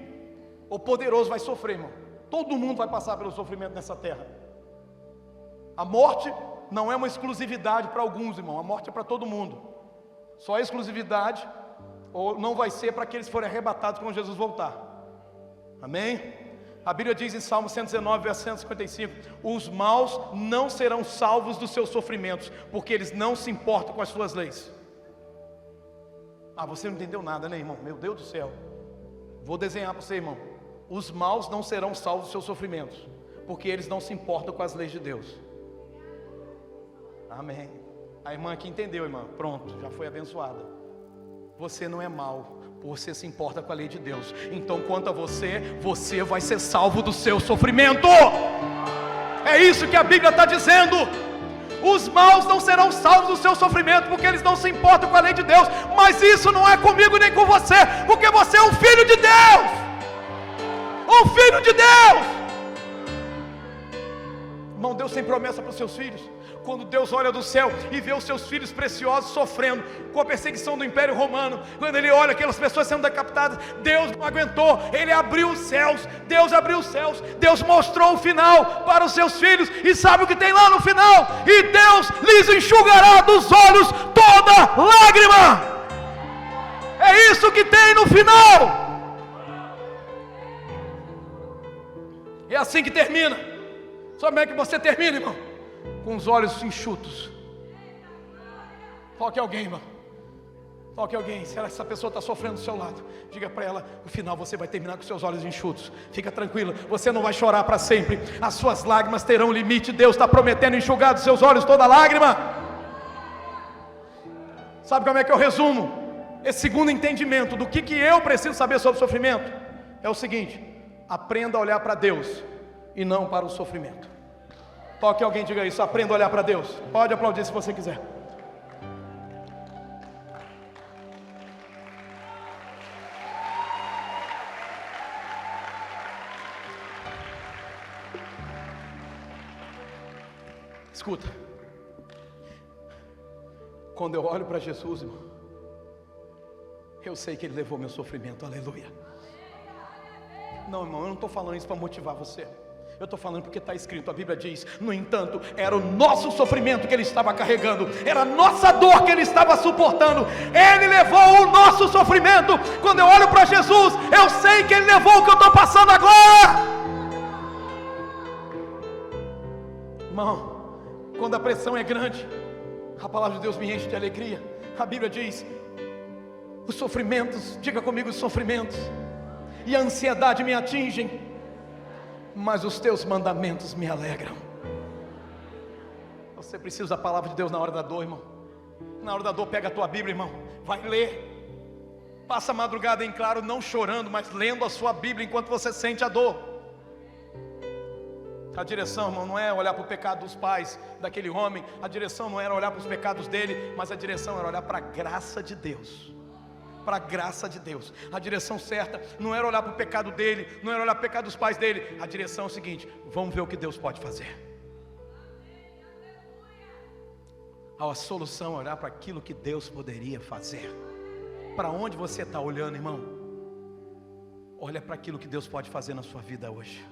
ou poderoso vai sofrer, irmão. Todo mundo vai passar pelo sofrimento nessa terra. A morte não é uma exclusividade para alguns, irmão. A morte é para todo mundo. Só a exclusividade ou não vai ser para aqueles que forem arrebatados quando Jesus voltar. Amém? A Bíblia diz em Salmo 119, verso 155: os maus não serão salvos dos seus sofrimentos, porque eles não se importam com as suas leis. Você não entendeu nada, né, irmão? Meu Deus do céu. Vou desenhar para você, irmão. Os maus não serão salvos dos seus sofrimentos, porque eles não se importam com as leis de Deus. Amém. A irmã aqui entendeu, irmã. Pronto, já foi abençoada. Você não é mau, você se importa com a lei de Deus. Então, quanto a você, você vai ser salvo do seu sofrimento. É isso que a Bíblia está dizendo. Os maus não serão salvos do seu sofrimento, porque eles não se importam com a lei de Deus. Mas isso não é comigo nem com você, porque você é um filho de Deus. Um filho de Deus. Irmão, Deus tem promessa para os seus filhos. Quando Deus olha do céu e vê os seus filhos preciosos sofrendo com a perseguição do Império Romano, quando Ele olha aquelas pessoas sendo decapitadas, Deus não aguentou, Ele abriu os céus, Deus abriu os céus, Deus mostrou o final para os seus filhos, e sabe o que tem lá no final? E Deus lhes enxugará dos olhos toda lágrima. É isso que tem no final. É assim que termina. Sabe como é que você termina, irmão? Com os olhos enxutos. Toque alguém, irmão. Toque alguém. Se essa pessoa está sofrendo do seu lado, diga para ela: no final você vai terminar com seus olhos enxutos. Fica tranquila, você não vai chorar para sempre. As suas lágrimas terão limite. Deus está prometendo enxugar dos seus olhos toda lágrima. Sabe como é que eu resumo esse segundo entendimento do que eu preciso saber sobre o sofrimento? É o seguinte: aprenda a olhar para Deus e não para o sofrimento. Toque alguém, diga isso: aprenda a olhar para Deus. Pode aplaudir se você quiser. Escuta, quando eu olho para Jesus, irmão, eu sei que Ele levou meu sofrimento. Aleluia. Não, irmão, eu não estou falando isso para motivar você. Eu estou falando porque está escrito, a Bíblia diz: no entanto, era o nosso sofrimento que Ele estava carregando, era a nossa dor que Ele estava suportando. Ele levou o nosso sofrimento. Quando eu olho para Jesus, eu sei que Ele levou o que eu estou passando agora. Irmão, quando a pressão é grande, A palavra de Deus me enche de alegria. A Bíblia diz: os sofrimentos, diga comigo, os sofrimentos e a ansiedade me atingem, mas os teus mandamentos me alegram. Você precisa da palavra de Deus na hora da dor, irmão. Na hora da dor, pega a tua Bíblia, irmão, vai ler. Passa a madrugada em claro, não chorando, mas lendo a sua Bíblia enquanto você sente a dor. A direção, irmão, não é olhar para o pecado dos pais daquele homem. A direção não era olhar para os pecados dele, mas a direção era olhar para a graça de Deus. Para a graça de Deus. A direção certa não era olhar para o pecado dele, não era olhar para o pecado dos pais dele. A direção é o seguinte: vamos ver o que Deus pode fazer. A solução é olhar para aquilo que Deus poderia fazer. Para onde você está olhando, irmão? Olha para aquilo que Deus pode fazer na sua vida hoje.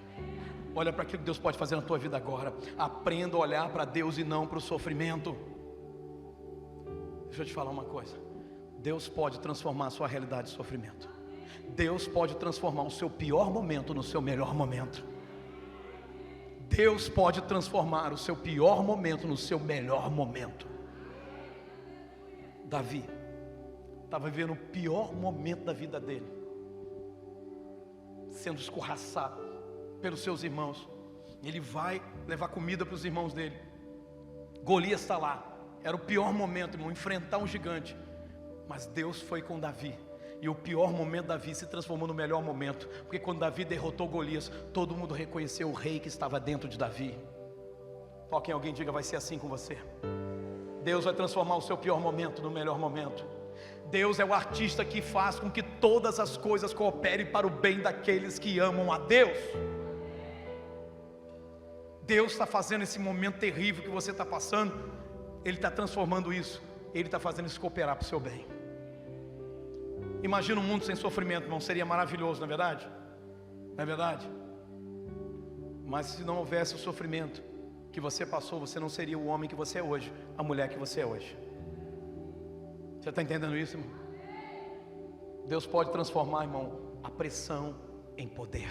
Olha para aquilo que Deus pode fazer na tua vida agora. Aprenda a olhar para Deus e não para o sofrimento. Deixa eu te falar uma coisa: Deus pode transformar a sua realidade de sofrimento. Deus pode transformar o seu pior momento no seu melhor momento. Deus pode transformar o seu pior momento no seu melhor momento. Davi estava vivendo o pior momento da vida dele, sendo escorraçado pelos seus irmãos. Ele vai levar comida para os irmãos dele. Golias está lá. Era o pior momento, irmão, enfrentar um gigante. Mas Deus foi com Davi. E o pior momento de Davi se transformou no melhor momento. Porque quando Davi derrotou Golias, todo mundo reconheceu o rei que estava dentro de Davi. Toque em alguém e diga: vai ser assim com você. Deus vai transformar o seu pior momento no melhor momento. Deus é o artista que faz com que todas as coisas cooperem para o bem daqueles que amam a Deus. Deus está fazendo esse momento terrível que você está passando, Ele está transformando isso, Ele está fazendo isso cooperar para o seu bem. Imagina um mundo sem sofrimento, irmão, seria maravilhoso, não é verdade? Não é verdade? Mas se não houvesse o sofrimento que você passou, você não seria o homem que você é hoje, a mulher que você é hoje. Você está entendendo isso, irmão? Deus pode transformar, irmão, a pressão em poder.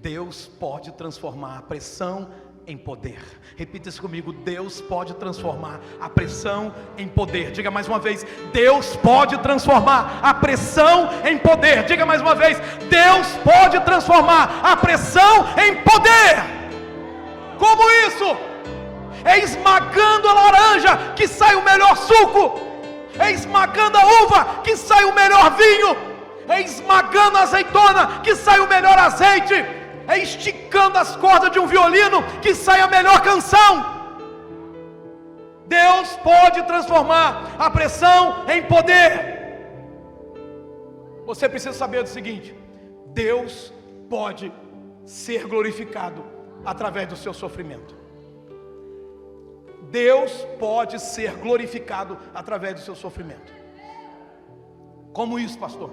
Deus pode transformar a pressão em poder. Repita isso comigo: Deus pode transformar a pressão em poder. Diga mais uma vez: Deus pode transformar a pressão em poder. Diga mais uma vez: Deus pode transformar a pressão em poder. Como isso? É esmagando a laranja que sai o melhor suco, é esmagando a uva que sai o melhor vinho, é esmagando a azeitona que sai o melhor azeite, é esticando as cordas de um violino que sai a melhor canção. Deus pode transformar a pressão em poder. Você precisa saber do seguinte: Deus pode ser glorificado através do seu sofrimento. Deus pode ser glorificado através do seu sofrimento. Como isso, pastor?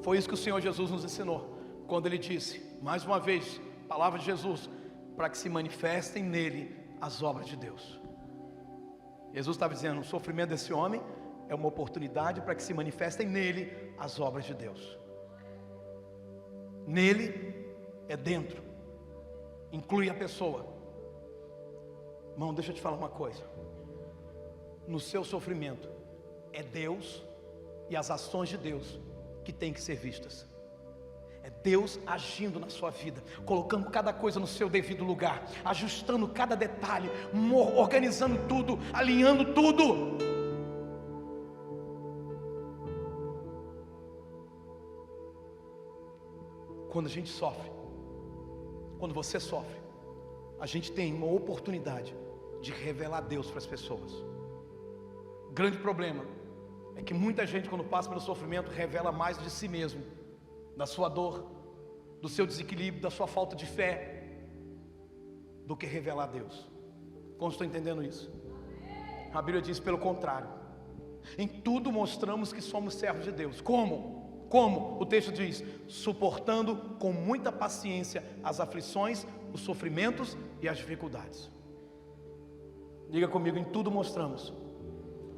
Foi isso que o Senhor Jesus nos ensinou, quando Ele disse, mais uma vez, palavra de Jesus: para que se manifestem nele as obras de Deus. Jesus estava dizendo: o sofrimento desse homem é uma oportunidade para que se manifestem nele as obras de Deus. Nele é dentro, inclui a pessoa. Irmão, deixa eu te falar uma coisa: no seu sofrimento é Deus e as ações de Deus que têm que ser vistas. É Deus agindo na sua vida, colocando cada coisa no seu devido lugar, ajustando cada detalhe, organizando tudo, alinhando tudo. Quando a gente sofre, quando você sofre, a gente tem uma oportunidade de revelar Deus para as pessoas. O grande problema é que muita gente, quando passa pelo sofrimento, revela mais de si mesmo, da sua dor, do seu desequilíbrio, da sua falta de fé, do que revelar Deus. Como estou entendendo isso? A Bíblia diz pelo contrário: em tudo mostramos que somos servos de Deus. Como? Como? O texto diz: suportando com muita paciência as aflições, os sofrimentos e as dificuldades. Diga comigo: em tudo mostramos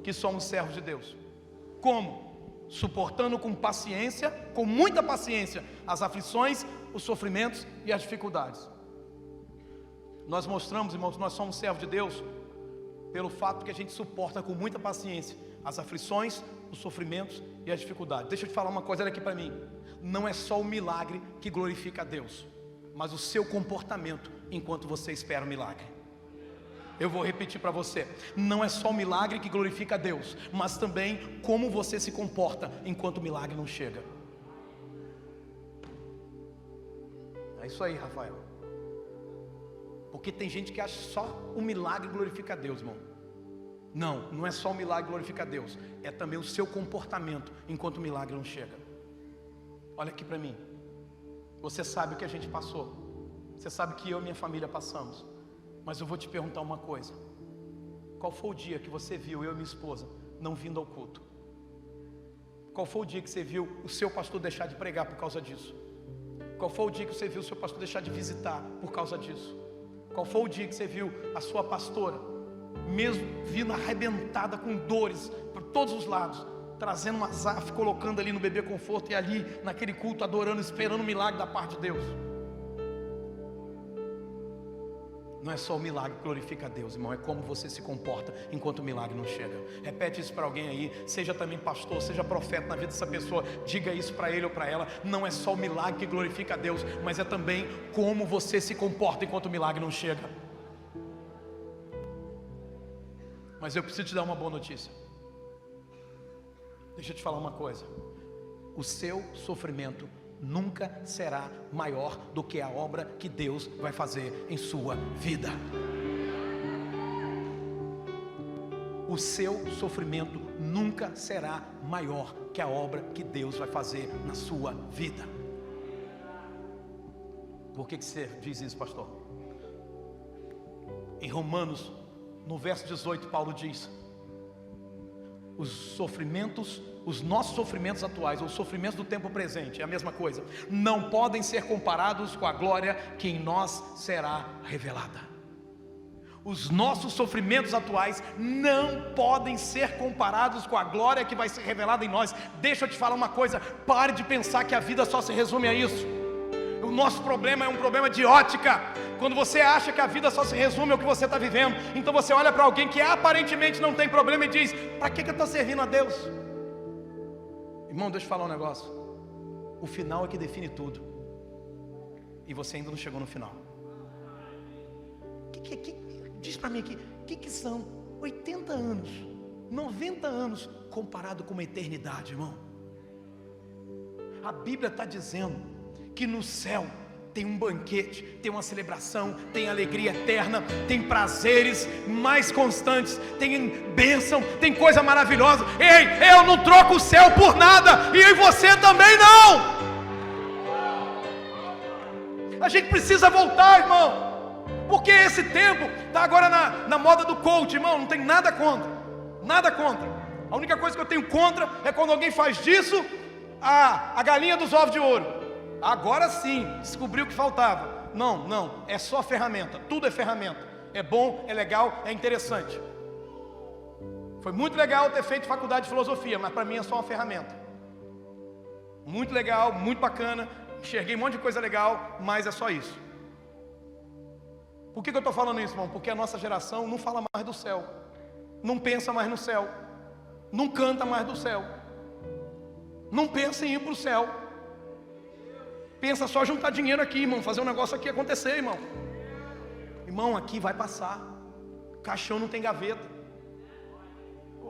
que somos servos de Deus. Como? Suportando com paciência, com muita paciência, as aflições, os sofrimentos e as dificuldades. Nós mostramos, irmãos, que nós somos servos de Deus pelo fato que a gente suporta com muita paciência as aflições, os sofrimentos e as dificuldades. Deixa eu te falar uma coisa, olha aqui para mim. Não é só o milagre que glorifica a Deus, mas o seu comportamento enquanto você espera o milagre. Eu vou repetir para você. Não é só o milagre que glorifica a Deus, mas também como você se comporta enquanto o milagre não chega. É isso aí, Rafael. Porque tem gente que acha só o milagre glorifica a Deus, irmão. Não, não é só o milagre glorifica a Deus, é também o seu comportamento enquanto o milagre não chega. Olha aqui para mim. Você sabe o que a gente passou. Você sabe que eu e minha família passamos. Mas eu vou te perguntar uma coisa. Qual foi o dia que você viu eu e minha esposa não vindo ao culto? Qual foi o dia que você viu o seu pastor deixar de pregar por causa disso? Qual foi o dia que você viu o seu pastor deixar de visitar por causa disso? Qual foi o dia que você viu a sua pastora, mesmo vindo arrebentada com dores por todos os lados, trazendo uma azaf, colocando ali no bebê conforto e ali naquele culto adorando, esperando o milagre da parte de Deus? Não é só o milagre que glorifica a Deus, irmão, é como você se comporta enquanto o milagre não chega. Repete isso para alguém aí, seja também pastor, seja profeta na vida dessa pessoa, diga isso para ele ou para ela. Não é só o milagre que glorifica a Deus, mas é também como você se comporta enquanto o milagre não chega. Mas eu preciso te dar uma boa notícia. Deixa eu te falar uma coisa. O seu sofrimento nunca será maior do que a obra que Deus vai fazer em sua vida. O seu sofrimento nunca será maior que a obra que Deus vai fazer na sua vida. Por que você diz isso, pastor? Em Romanos, no verso 18, Paulo diz: os sofrimentos, os nossos sofrimentos atuais, ou os sofrimentos do tempo presente, é a mesma coisa, não podem ser comparados com a glória que em nós será revelada. Os nossos sofrimentos atuais não podem ser comparados com a glória que vai ser revelada em nós. Deixa eu te falar uma coisa, pare de pensar que a vida só se resume a isso. O nosso problema é um problema de ótica. Quando você acha que a vida só se resume ao que você está vivendo, então você olha para alguém que aparentemente não tem problema e diz: para que eu estou servindo a Deus? Irmão, deixa eu falar um negócio. O final é que define tudo. E você ainda não chegou no final. Diz para mim aqui, o que são 80 anos, 90 anos comparado com uma eternidade, irmão? A Bíblia está dizendo que no céu tem um banquete, tem uma celebração, tem alegria eterna, tem prazeres mais constantes, tem bênção, tem coisa maravilhosa. Ei, eu não troco o céu por nada, e você também não. A gente precisa voltar, irmão, porque esse tempo está agora na moda do coach, irmão. Não tem nada contra, nada contra. A única coisa que eu tenho contra é quando alguém faz disso a galinha dos ovos de ouro. Agora sim, descobriu o que faltava. Não, é só ferramenta, tudo é ferramenta. É bom, é legal, é interessante. Foi muito legal ter feito faculdade de filosofia, mas para mim é só uma ferramenta. Muito legal, muito bacana, enxerguei um monte de coisa legal, mas é só isso. Por que eu estou falando isso, irmão? Porque a nossa geração não fala mais do céu, não pensa mais no céu, não canta mais do céu, não pensa em ir para o céu. Pensa só juntar dinheiro aqui, irmão, fazer um negócio aqui acontecer, irmão. Irmão, aqui vai passar. Caixão não tem gaveta.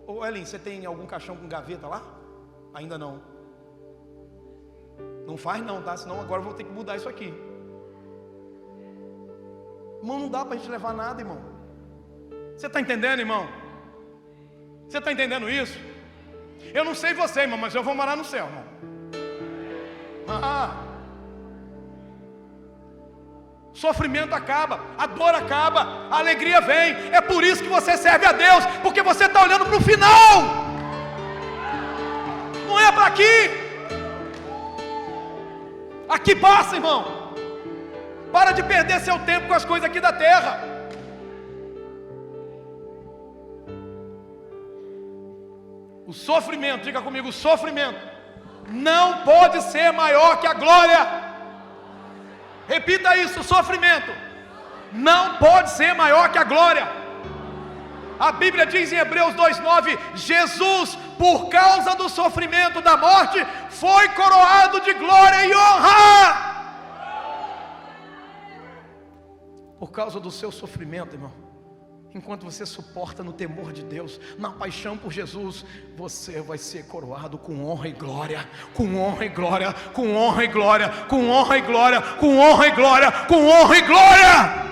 Ô Ellen, você tem algum caixão com gaveta lá? Ainda não. Não faz não, tá? Senão agora eu vou ter que mudar isso aqui. Irmão, não dá pra gente levar nada, irmão. Você está entendendo, irmão? Você está entendendo isso? Eu não sei você, irmão, mas eu vou morar no céu, irmão. Sofrimento acaba, a dor acaba, a alegria vem. É por isso que você serve a Deus, porque você está olhando para o final, não é para aqui. Aqui passa, irmão. Para de perder seu tempo com as coisas aqui da terra. O sofrimento, diga comigo, o sofrimento não pode ser maior que a glória. Repita isso, o sofrimento não pode ser maior que a glória. A Bíblia diz em Hebreus 2:9: Jesus, por causa do sofrimento da morte, foi coroado de glória e honra. Por causa do seu sofrimento, irmão, enquanto você suporta no temor de Deus, na paixão por Jesus, você vai ser coroado com honra e glória, com honra e glória, com honra e glória, com honra e glória, com honra e glória, com honra e glória.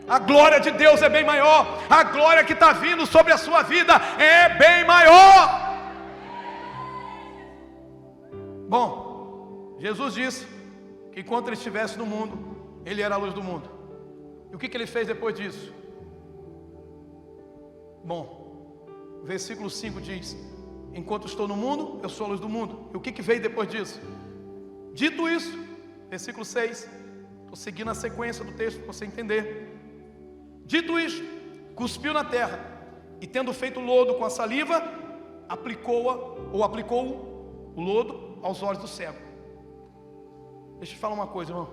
A glória de Deus é bem maior. A glória que está vindo sobre a sua vida é bem maior. Bom, Jesus disse que enquanto ele estivesse no mundo, ele era a luz do mundo. E o que ele fez depois disso? Bom, versículo 5 diz: enquanto estou no mundo, eu sou a luz do mundo. E o que veio depois disso? Dito isso, versículo 6, estou seguindo a sequência do texto para você entender. Dito isto, cuspiu na terra, e tendo feito lodo com a saliva, aplicou o lodo aos olhos do cego. Deixa eu te falar uma coisa, irmão.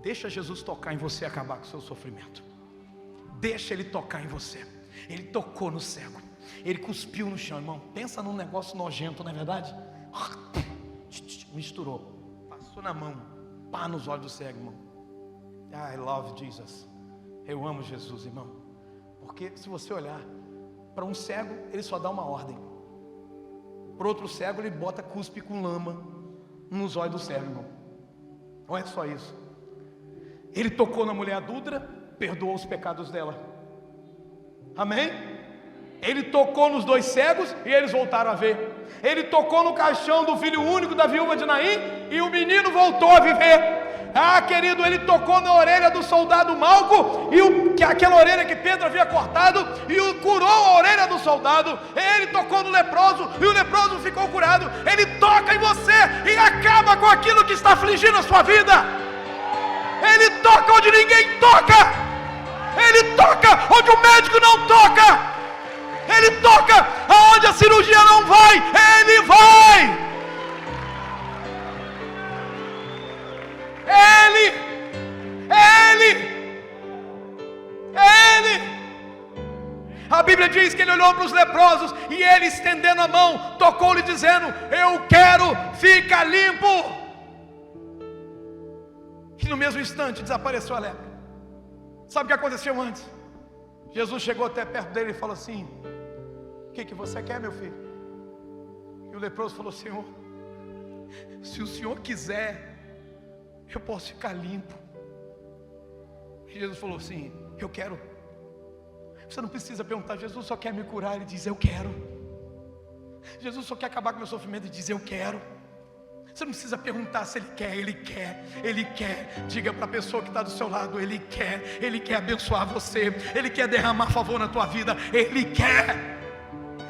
Deixa Jesus tocar em você e acabar com o seu sofrimento. Deixa ele tocar em você. Ele tocou no cego, ele cuspiu no chão, irmão. Pensa num negócio nojento, não é verdade? Misturou, passou na mão, pá nos olhos do cego, irmão. I love Jesus. Eu amo Jesus, irmão. Porque se você olhar para um cego, ele só dá uma ordem. Para outro cego, ele bota cuspe com lama nos olhos do cego, irmão. Não é só isso. Ele tocou na mulher adúltera, perdoou os pecados dela. Amém? Ele tocou nos dois cegos e eles voltaram a ver. Ele tocou no caixão do filho único da viúva de Naim e o menino voltou a viver. Ah, querido, ele tocou na orelha do soldado Malco, e aquela orelha que Pedro havia cortado, e curou a orelha do soldado. Ele tocou no leproso, e o leproso ficou curado. Ele toca em você e acaba com aquilo que está afligindo a sua vida. Ele toca onde ninguém toca. Ele toca onde o médico não toca. Ele toca aonde a cirurgia não vai. Ele vai. A Bíblia diz que ele olhou para os leprosos e ele, estendendo a mão, tocou-lhe dizendo: eu quero, fica limpo. E no mesmo instante desapareceu a lepra. Sabe o que aconteceu antes? Jesus chegou até perto dele e falou assim: o que você quer, meu filho? E o leproso falou: Senhor, se o Senhor quiser, eu posso ficar limpo. E Jesus falou assim: eu quero. Você não precisa perguntar: Jesus só quer me curar. Ele diz: eu quero. Jesus só quer acabar com o meu sofrimento. Ele diz: eu quero. Você não precisa perguntar se ele quer. Ele quer, ele quer. Diga para a pessoa que está do seu lado: ele quer abençoar você, ele quer derramar favor na tua vida, ele quer.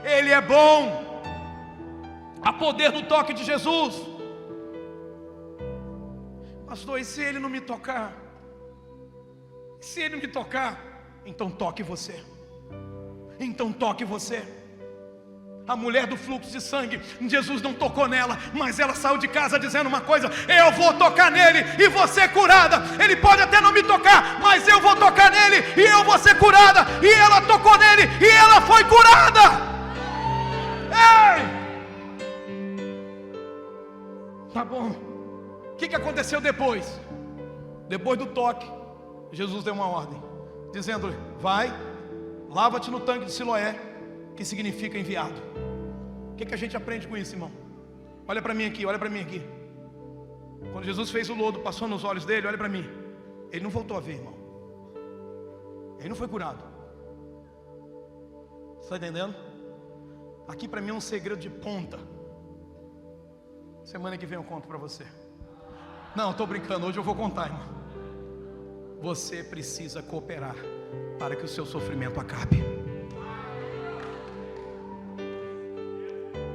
Ele é bom. Há poder no toque de Jesus. Pastor, e se ele não me tocar? Se ele não me tocar, então toque você. Então toque você. A mulher do fluxo de sangue, Jesus não tocou nela, mas ela saiu de casa dizendo uma coisa: eu vou tocar nele e vou ser curada. Ele pode até não me tocar, mas eu vou tocar nele e eu vou ser curada. E ela tocou nele e ela foi curada. Ei! Tá bom. O que aconteceu depois? Depois do toque, Jesus deu uma ordem, dizendo: vai, lava-te no tanque de Siloé, que significa enviado. O que a gente aprende com isso, irmão? Olha para mim aqui, olha para mim aqui. Quando Jesus fez o lodo, passou nos olhos dele, olha para mim. Ele não voltou a ver, irmão. Ele não foi curado. Você está entendendo? Aqui para mim é um segredo de ponta. Semana que vem eu conto para você. Não, estou brincando, hoje eu vou contar, irmão. Você precisa cooperar para que o seu sofrimento acabe.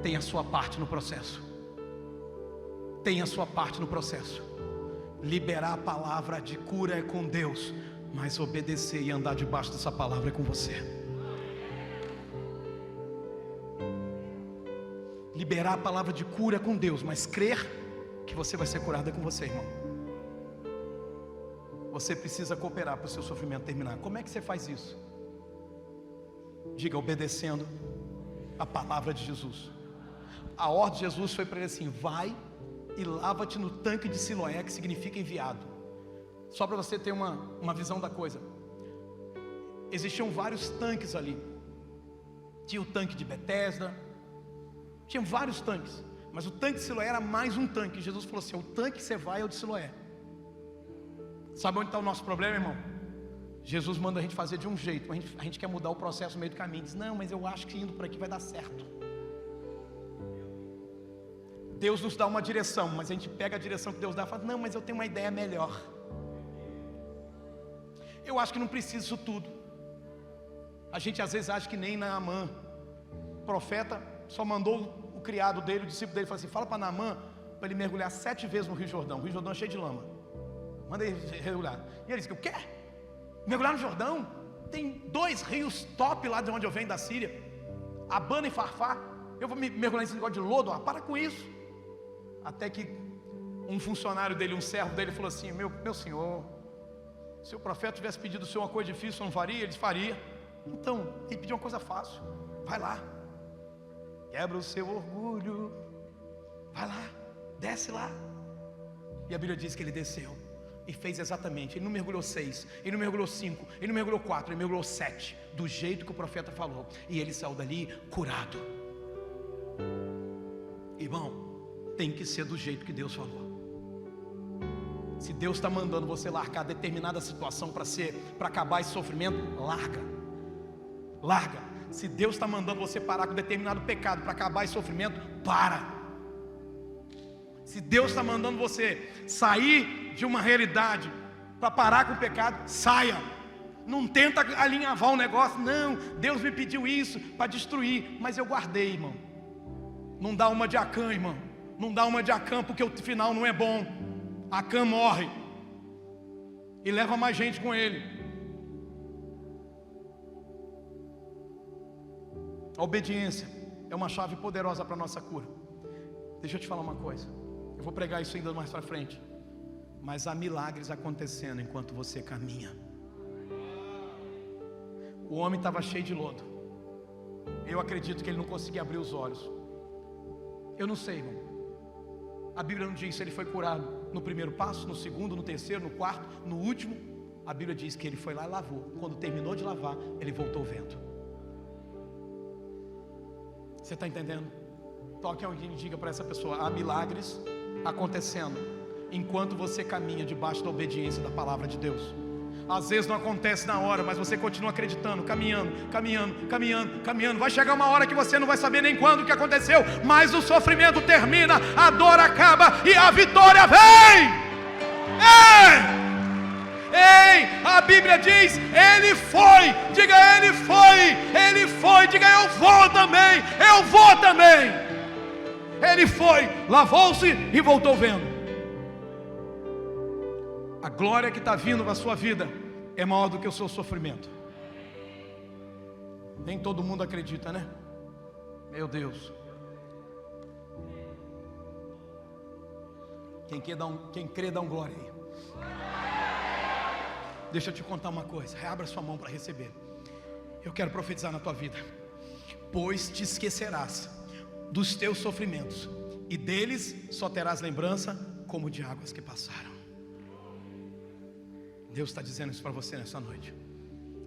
Tenha a sua parte no processo. Tenha a sua parte no processo. Liberar a palavra de cura é com Deus, mas obedecer e andar debaixo dessa palavra é com você. Liberar a palavra de cura é com Deus, mas crer que você vai ser curado é com você, irmão. você precisa cooperar para o seu sofrimento terminar. Como é que você faz isso? Diga: obedecendo a palavra de Jesus. A ordem de Jesus foi para ele assim: vai e lava-te no tanque de Siloé, que significa enviado. Só para você ter uma visão da coisa, existiam vários tanques ali. Tinha o tanque de Betesda, tinha vários tanques, mas o tanque de Siloé era mais um tanque. Jesus falou assim: o tanque que você vai é o de Siloé. Sabe onde está o nosso problema, irmão? Jesus manda a gente fazer de um jeito, mas a gente quer mudar o processo no meio do caminho. Diz: não, mas eu acho que indo por aqui vai dar certo. Deus nos dá uma direção, mas a gente pega a direção que Deus dá e fala: não, mas eu tenho uma ideia melhor. Eu acho que não preciso disso tudo. A gente às vezes acha que nem Naamã. O profeta só mandou o criado dele, o discípulo dele, falou assim: fala para Naamã para ele mergulhar 7 vezes no Rio Jordão. O Rio Jordão é cheio de lama. Manda ele mergulhar. E ele disse: o quê? Mergulhar no Jordão? Tem 2 rios top lá de onde eu venho, da Síria, Abana e Farfá. Eu vou me mergulhar nesse negócio de lodo? Para com isso. Até que um funcionário dele, um servo dele, falou assim: meu senhor, se o profeta tivesse pedido o senhor uma coisa difícil, o senhor não faria? Ele disse: faria. Então, ele pediu uma coisa fácil, vai lá, quebra o seu orgulho, vai lá, desce lá. E a Bíblia diz que ele desceu e fez exatamente. Ele não mergulhou 6, ele não mergulhou 5, ele não mergulhou 4, ele mergulhou 7, do jeito que o profeta falou. E ele saiu dali curado. Irmão, tem que ser do jeito que Deus falou. Se Deus está mandando você largar determinada situação para acabar esse sofrimento, larga. Se Deus está mandando você parar com determinado pecado para acabar esse sofrimento, para. Se Deus está mandando você sair de uma realidade para parar com o pecado, saia. Não tenta alinhavar o negócio. Não, Deus me pediu isso para destruir, mas eu guardei, irmão. Não dá uma de Acã, irmão. Não dá uma de Acã, porque o final não é bom. Acã morre e leva mais gente com ele. A obediência é uma chave poderosa para a nossa cura. Deixa eu te falar uma coisa. Eu vou pregar isso ainda mais para frente. Mas há milagres acontecendo enquanto você caminha. O homem estava cheio de lodo. Eu acredito que ele não conseguia abrir os olhos. Eu não sei, irmão. A Bíblia não diz se ele foi curado no primeiro passo, no segundo, no terceiro, no quarto, no último. A Bíblia diz que ele foi lá e lavou. Quando terminou de lavar, ele voltou vendo. Você está entendendo? Toque alguém e diga para essa pessoa: há milagres acontecendo enquanto você caminha debaixo da obediência da palavra de Deus. Às vezes não acontece na hora, mas você continua acreditando, caminhando. Vai chegar uma hora que você não vai saber nem quando que aconteceu, mas o sofrimento termina, a dor acaba e a vitória vem. Ei, a Bíblia diz: ele foi. Diga: ele foi. Diga: eu vou também. Ele foi, lavou-se e voltou vendo. A glória que está vindo na sua vida é maior do que o seu sofrimento. Nem todo mundo acredita, né? Meu Deus. Quem crê dá um glória aí. Deixa eu te contar uma coisa. Reabra sua mão para receber. Eu quero profetizar na tua vida. Pois te esquecerás dos teus sofrimentos, e deles só terás lembrança como de águas que passaram. Deus está dizendo isso para você nessa noite.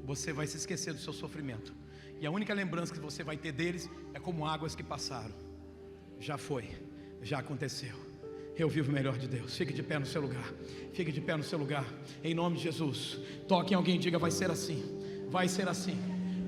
Você vai se esquecer do seu sofrimento, e a única lembrança que você vai ter deles é como águas que passaram. Já foi, já aconteceu. Eu vivo o melhor de Deus. Fique de pé no seu lugar. Fique de pé no seu lugar. Em nome de Jesus. Toque em alguém e diga: vai ser assim. Vai ser assim.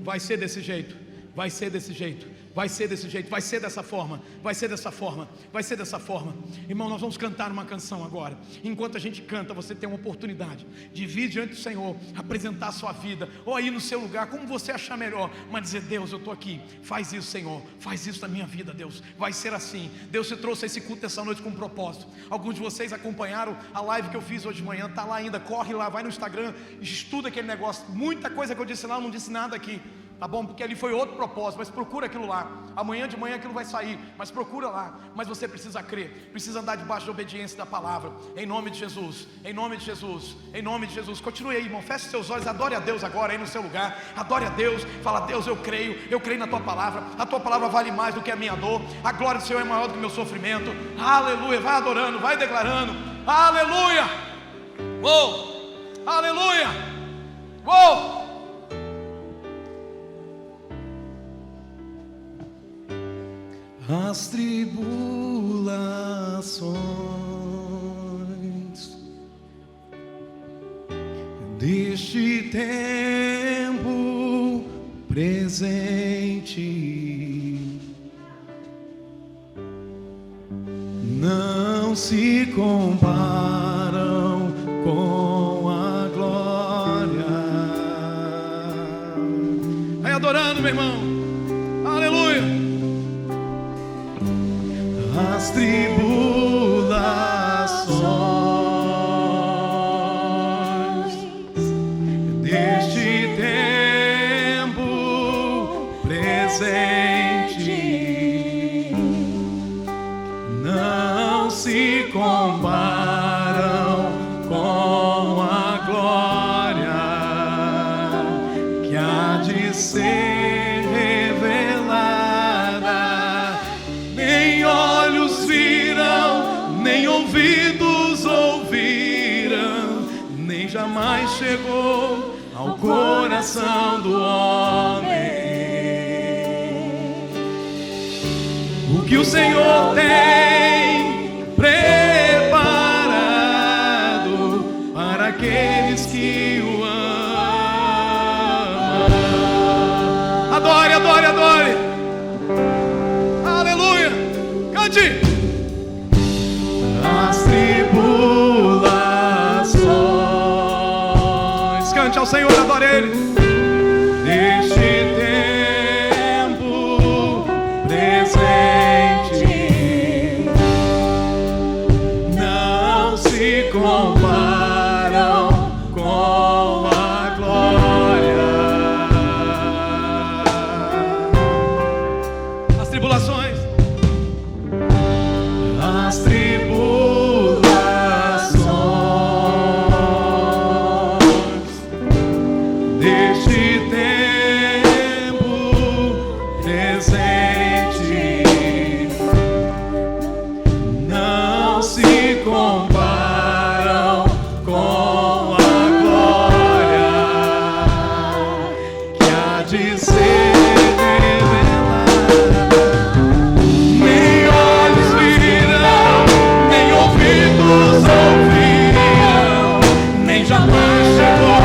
Vai ser desse jeito. Vai ser desse jeito. Vai ser desse jeito. Vai ser dessa forma. Vai ser dessa forma. Vai ser dessa forma. Irmão, nós vamos cantar uma canção agora. Enquanto a gente canta, você tem uma oportunidade de vir diante do Senhor, apresentar a sua vida, ou aí no seu lugar, como você achar melhor, mas dizer: Deus, eu estou aqui. Faz isso, Senhor. Faz isso na minha vida, Deus. Vai ser assim. Deus te trouxe esse culto essa noite com um propósito. Alguns de vocês acompanharam a live que eu fiz hoje de manhã. Está lá ainda. Corre lá, vai no Instagram, estuda aquele negócio. Muita coisa que eu disse lá, eu não disse nada aqui. tá bom? Porque ali foi outro propósito, mas procura aquilo lá. Amanhã de manhã aquilo vai sair, mas procura lá. Mas você precisa crer, precisa andar debaixo da obediência da palavra, em nome de Jesus, em nome de Jesus, em nome de Jesus. Continue aí, irmão, feche seus olhos, adore a Deus agora aí no seu lugar, adore a Deus, fala: Deus, eu creio na tua palavra, a tua palavra vale mais do que a minha dor, a glória do Senhor é maior do que o meu sofrimento. Aleluia, vai adorando, vai declarando, aleluia, aleluia, As tribulações deste tempo presente não se comparam com a glória. Vai adorando, meu irmão, aleluia. As tribulações deste tempo presente não se comparam com a glória que há de ser ouvidos ouviram, nem jamais chegou ao coração do homem o que o Senhor tem preparado para aqueles que o amam. Adore, adore, adore, aleluia, cante. As tribulações, cante ao Senhor, adore Ele. Neste tempo presente não se comparam com a glória. As tribulações, as deste tempo presente não se comparam com a glória que há de ser revelada. Nem olhos viram, nem ouvidos ouviram, nem jamais chegou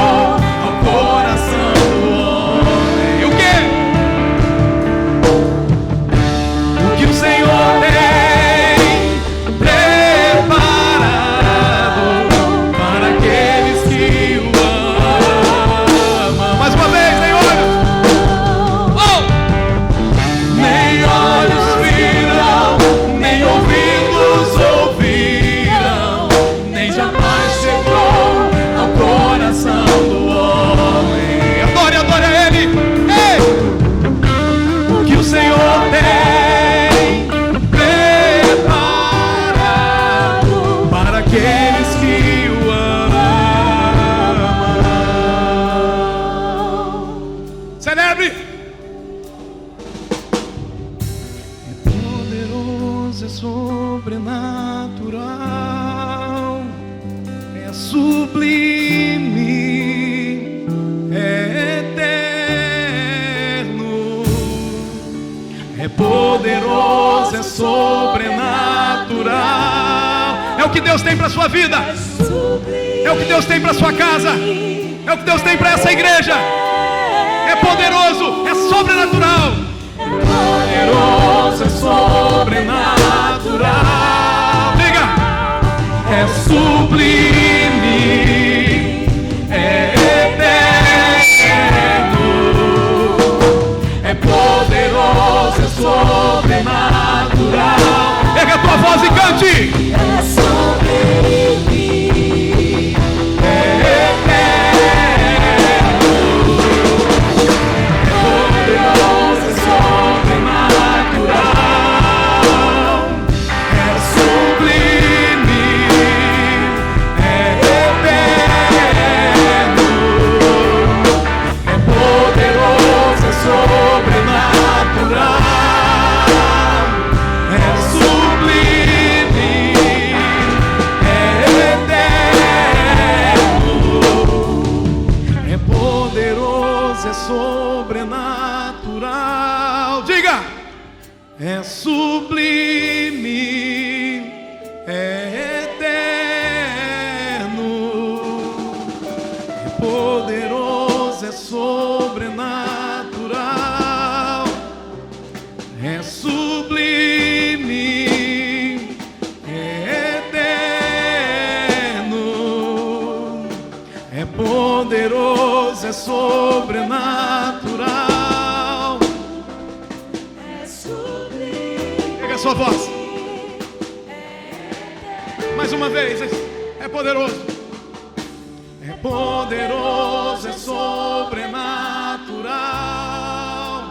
sobrenatural, é sublime, é eterno, é poderoso, é sobrenatural. É o que Deus tem para a sua vida, é o que Deus tem para a sua casa, é o que Deus tem para essa igreja. É poderoso, é sobrenatural. É poderoso, é sobrenatural. Diga, é sublime, é eterno, é poderoso, é sobrenatural. Pega a tua voz e cante. É sublime, é eterno, é sobrenatural. Diga! É sublime, é eterno, é poderoso, é sobrenatural, é sublime, é eterno, é poderoso, é sobrenatural. Pega a sua voz. Mais uma vez. É poderoso. É poderoso, é sobrenatural,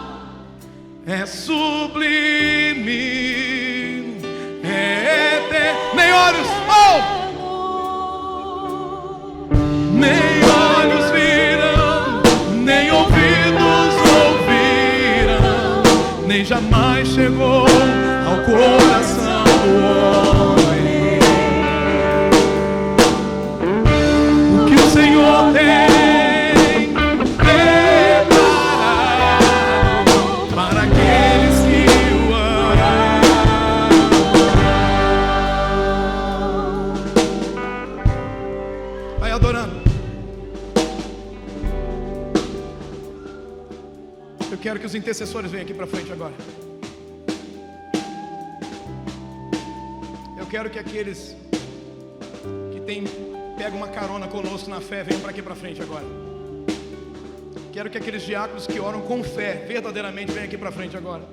é sublime, é eterno. Nem olhos, nem olhos viram, nem ouvidos ouviram, nem jamais chegou ao coração do homem o que o Senhor tem preparado para aqueles que o amam. Vai adorando. Eu quero que os intercessores venham aqui para frente agora. Eu quero que aqueles que pegam uma carona conosco na fé venham para aqui para frente agora. Quero que aqueles diáconos que oram com fé verdadeiramente venham aqui para frente agora.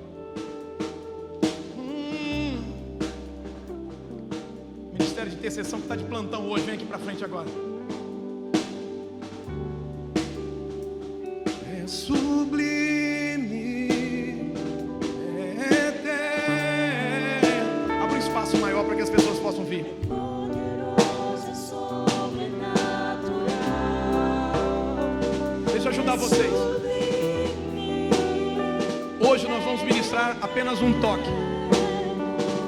Ministério de intercessão que está de plantão hoje, vem aqui para frente agora. É sublime, é eterno. Abra um espaço maior para que as pessoas possam vir. Deixa eu ajudar vocês. Hoje nós vamos ministrar apenas um toque.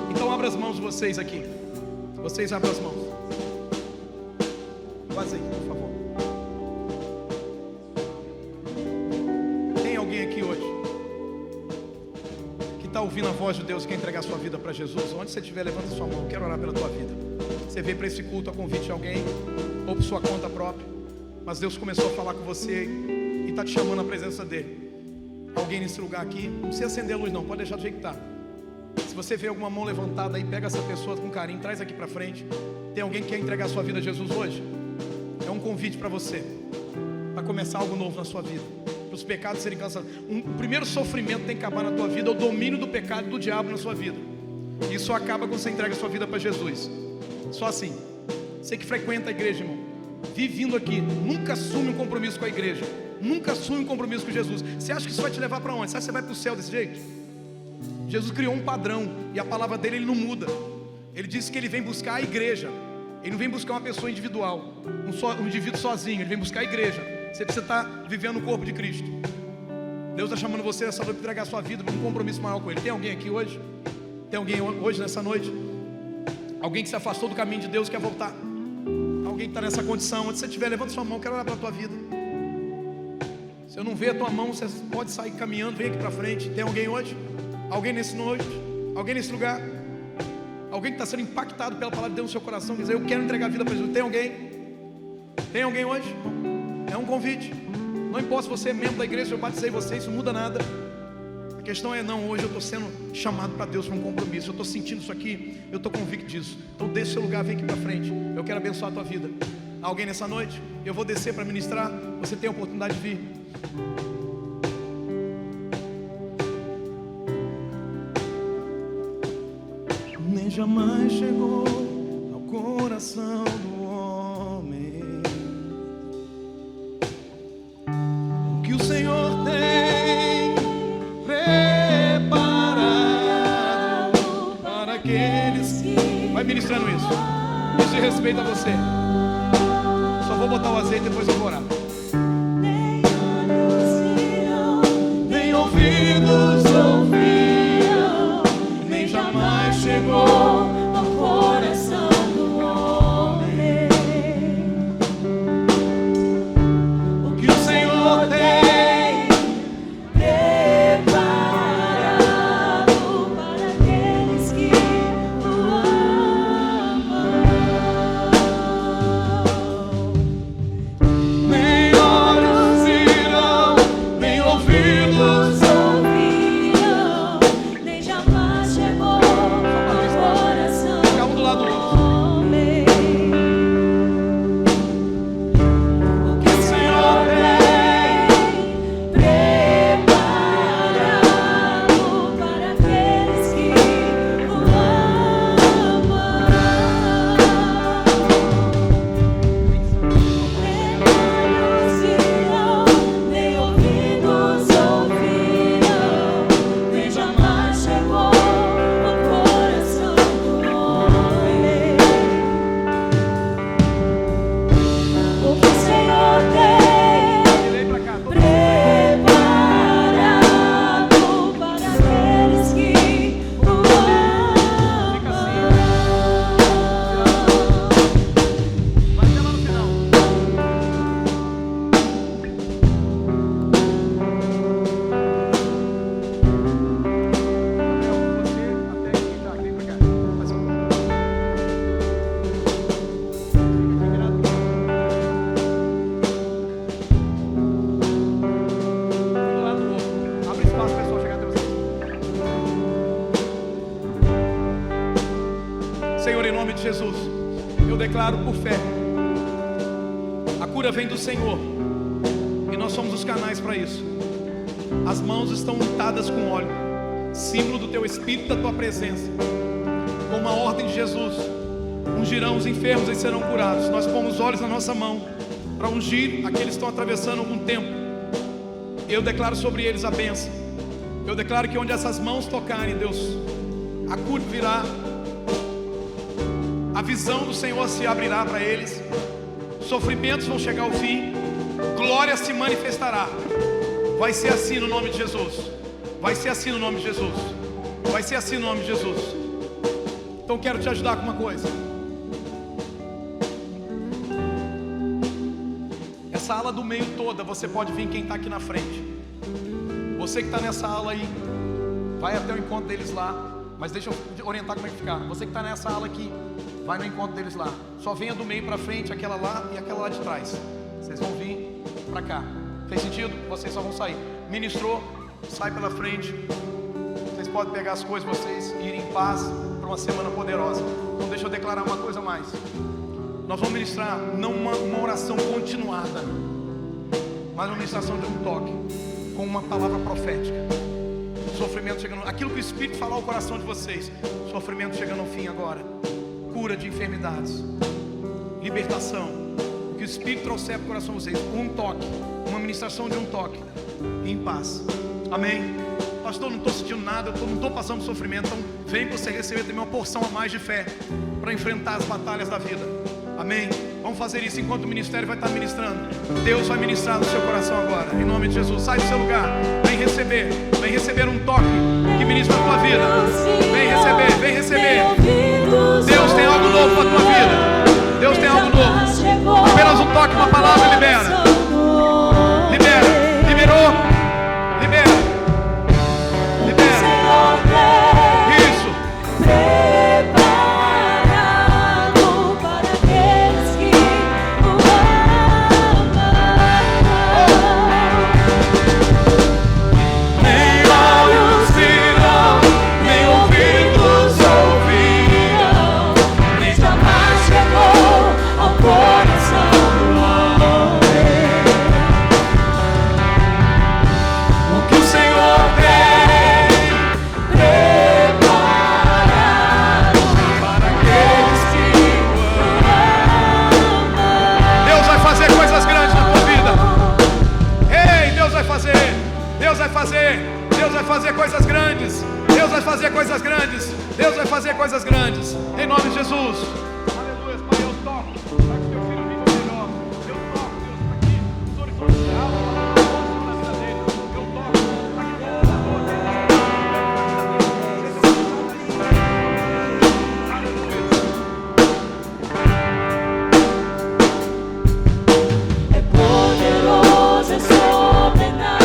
Então abra as mãos de vocês aqui. Vocês abram as mãos. Quase aí, por favor. Tem alguém aqui hoje que está ouvindo a voz de Deus e quer entregar sua vida para Jesus? Onde você estiver, levanta sua mão. Eu quero orar pela tua vida. Você veio para esse culto a convite de alguém ou por sua conta própria, mas Deus começou a falar com você e está te chamando à presença dele. Alguém nesse lugar aqui, não precisa acender a luz não, pode deixar do jeito que está. Se você vê alguma mão levantada aí, pega essa pessoa com carinho, traz aqui para frente. Tem alguém que quer entregar a sua vida a Jesus hoje? É um convite para você, para começar algo novo na sua vida, para os pecados serem cancelados. O primeiro sofrimento que tem que acabar na tua vida é o domínio do pecado e do diabo na sua vida. Isso acaba quando você entrega a sua vida para Jesus. Só assim. Você que frequenta a igreja, irmão, vive vindo aqui, nunca assume um compromisso com a igreja, nunca assume um compromisso com Jesus. Você acha que isso vai te levar para onde? Você acha que você vai para o céu desse jeito? Jesus criou um padrão e a palavra dele ele não muda. Ele disse que ele vem buscar a igreja. Ele não vem buscar uma pessoa individual, um indivíduo sozinho. Ele vem buscar a igreja. Você precisa estar vivendo o corpo de Cristo. Deus está chamando você nessa noite para entregar a sua vida para um compromisso maior com ele. Tem alguém aqui hoje? Tem alguém hoje nessa noite? Alguém que se afastou do caminho de Deus quer voltar? Alguém que está nessa condição? Onde você estiver, levanta sua mão, quero orar pela tua vida. Se eu não ver a tua mão, você pode sair caminhando, vem aqui para frente. Tem alguém hoje? Alguém nesse noite? Alguém nesse lugar? Alguém que está sendo impactado pela palavra de Deus no seu coração, dizer, eu quero entregar a vida para Jesus. Tem alguém? Tem alguém hoje? É um convite. Não importa se você é membro da igreja, se eu batizei você, isso não muda nada. A questão é, não, hoje eu estou sendo chamado para Deus para um compromisso. Eu estou sentindo isso aqui, eu estou convicto disso. Então deixa o seu lugar, vem aqui para frente. Eu quero abençoar a tua vida. Alguém nessa noite? Eu vou descer para ministrar. Você tem a oportunidade de vir. Nem jamais chegou ao coração do homem o que o Senhor tem preparado para aqueles que... Vai ministrando isso. Isso de respeito a você. Só vou botar o azeite e depois eu vou orar. Nem ouvidos ouviram, nem jamais chegou ao coração do homem o que o Senhor tem Senhor, em nome de Jesus, eu declaro por fé, a cura vem do Senhor, e nós somos os canais para isso. As mãos estão untadas com óleo, símbolo do teu Espírito, da tua presença. Com uma ordem de Jesus, ungirão os enfermos e serão curados. Nós pomos os olhos na nossa mão para ungir aqueles que estão atravessando algum tempo. Eu declaro sobre eles a bênção. Eu declaro que onde essas mãos tocarem, Deus, a cura virá, a visão do Senhor se abrirá para eles, sofrimentos vão chegar ao fim, glória se manifestará. Vai ser assim no nome de Jesus. Vai ser assim no nome de Jesus. Vai ser assim no nome de Jesus. Então quero te ajudar com uma coisa. Essa ala do meio toda, você pode vir quem está aqui na frente. Você que está nessa ala aí, vai até o encontro deles lá. Mas deixa eu orientar como é que ficar. Você que está nessa ala aqui, vai no encontro deles lá. Só venha do meio para frente, aquela lá e aquela lá de trás. Vocês vão vir para cá. Fez sentido? Vocês só vão sair. Ministrou, sai pela frente. Vocês podem pegar as coisas, vocês irem em paz para uma semana poderosa. Então deixa eu declarar uma coisa a mais. Nós vamos ministrar não uma oração continuada, mas uma ministração de um toque, com uma palavra profética. Sofrimento chegando, aquilo que o Espírito falou ao coração de vocês. Sofrimento chegando ao fim agora. Cura de enfermidades, libertação. O que o Espírito trouxer para o coração de vocês. Um toque, uma ministração de um toque, em paz. Amém. Pastor, não estou sentindo nada, eu não estou passando por sofrimento. Então vem para você receber também uma porção a mais de fé para enfrentar as batalhas da vida. Amém. Vamos fazer isso enquanto o ministério vai estar ministrando. Deus vai ministrar no seu coração agora, em nome de Jesus. Sai do seu lugar, vem receber um toque que ministra a tua vida. Vem receber. Deus tem algo novo para a tua vida. Deus tem algo novo. Apenas um toque, uma palavra libera. Liberou. Deus vai fazer coisas grandes. Deus vai fazer coisas grandes. Deus vai fazer coisas grandes. Em nome de Jesus. Aleluia, Pai, eu toco para que teu filho viva melhor. Eu toco, Deus, para que os horizontes de alma possam na vida dele. Eu toco para que toda a dor dele é poderoso, é sobrenatural. Sobrenatural.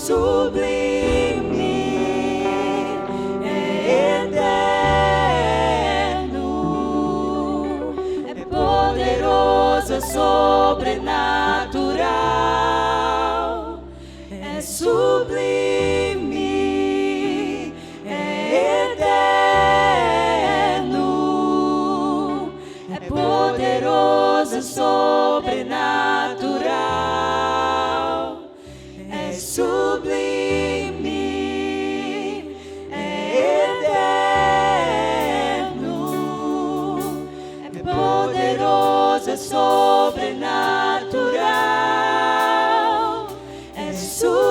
sublime, é eterno, é poderoso, é sobrenatural, é sublime, é eterno, é poderoso, é sobrenatural, é sublime, é eterno, é poderoso, é sobrenatural, é sublime.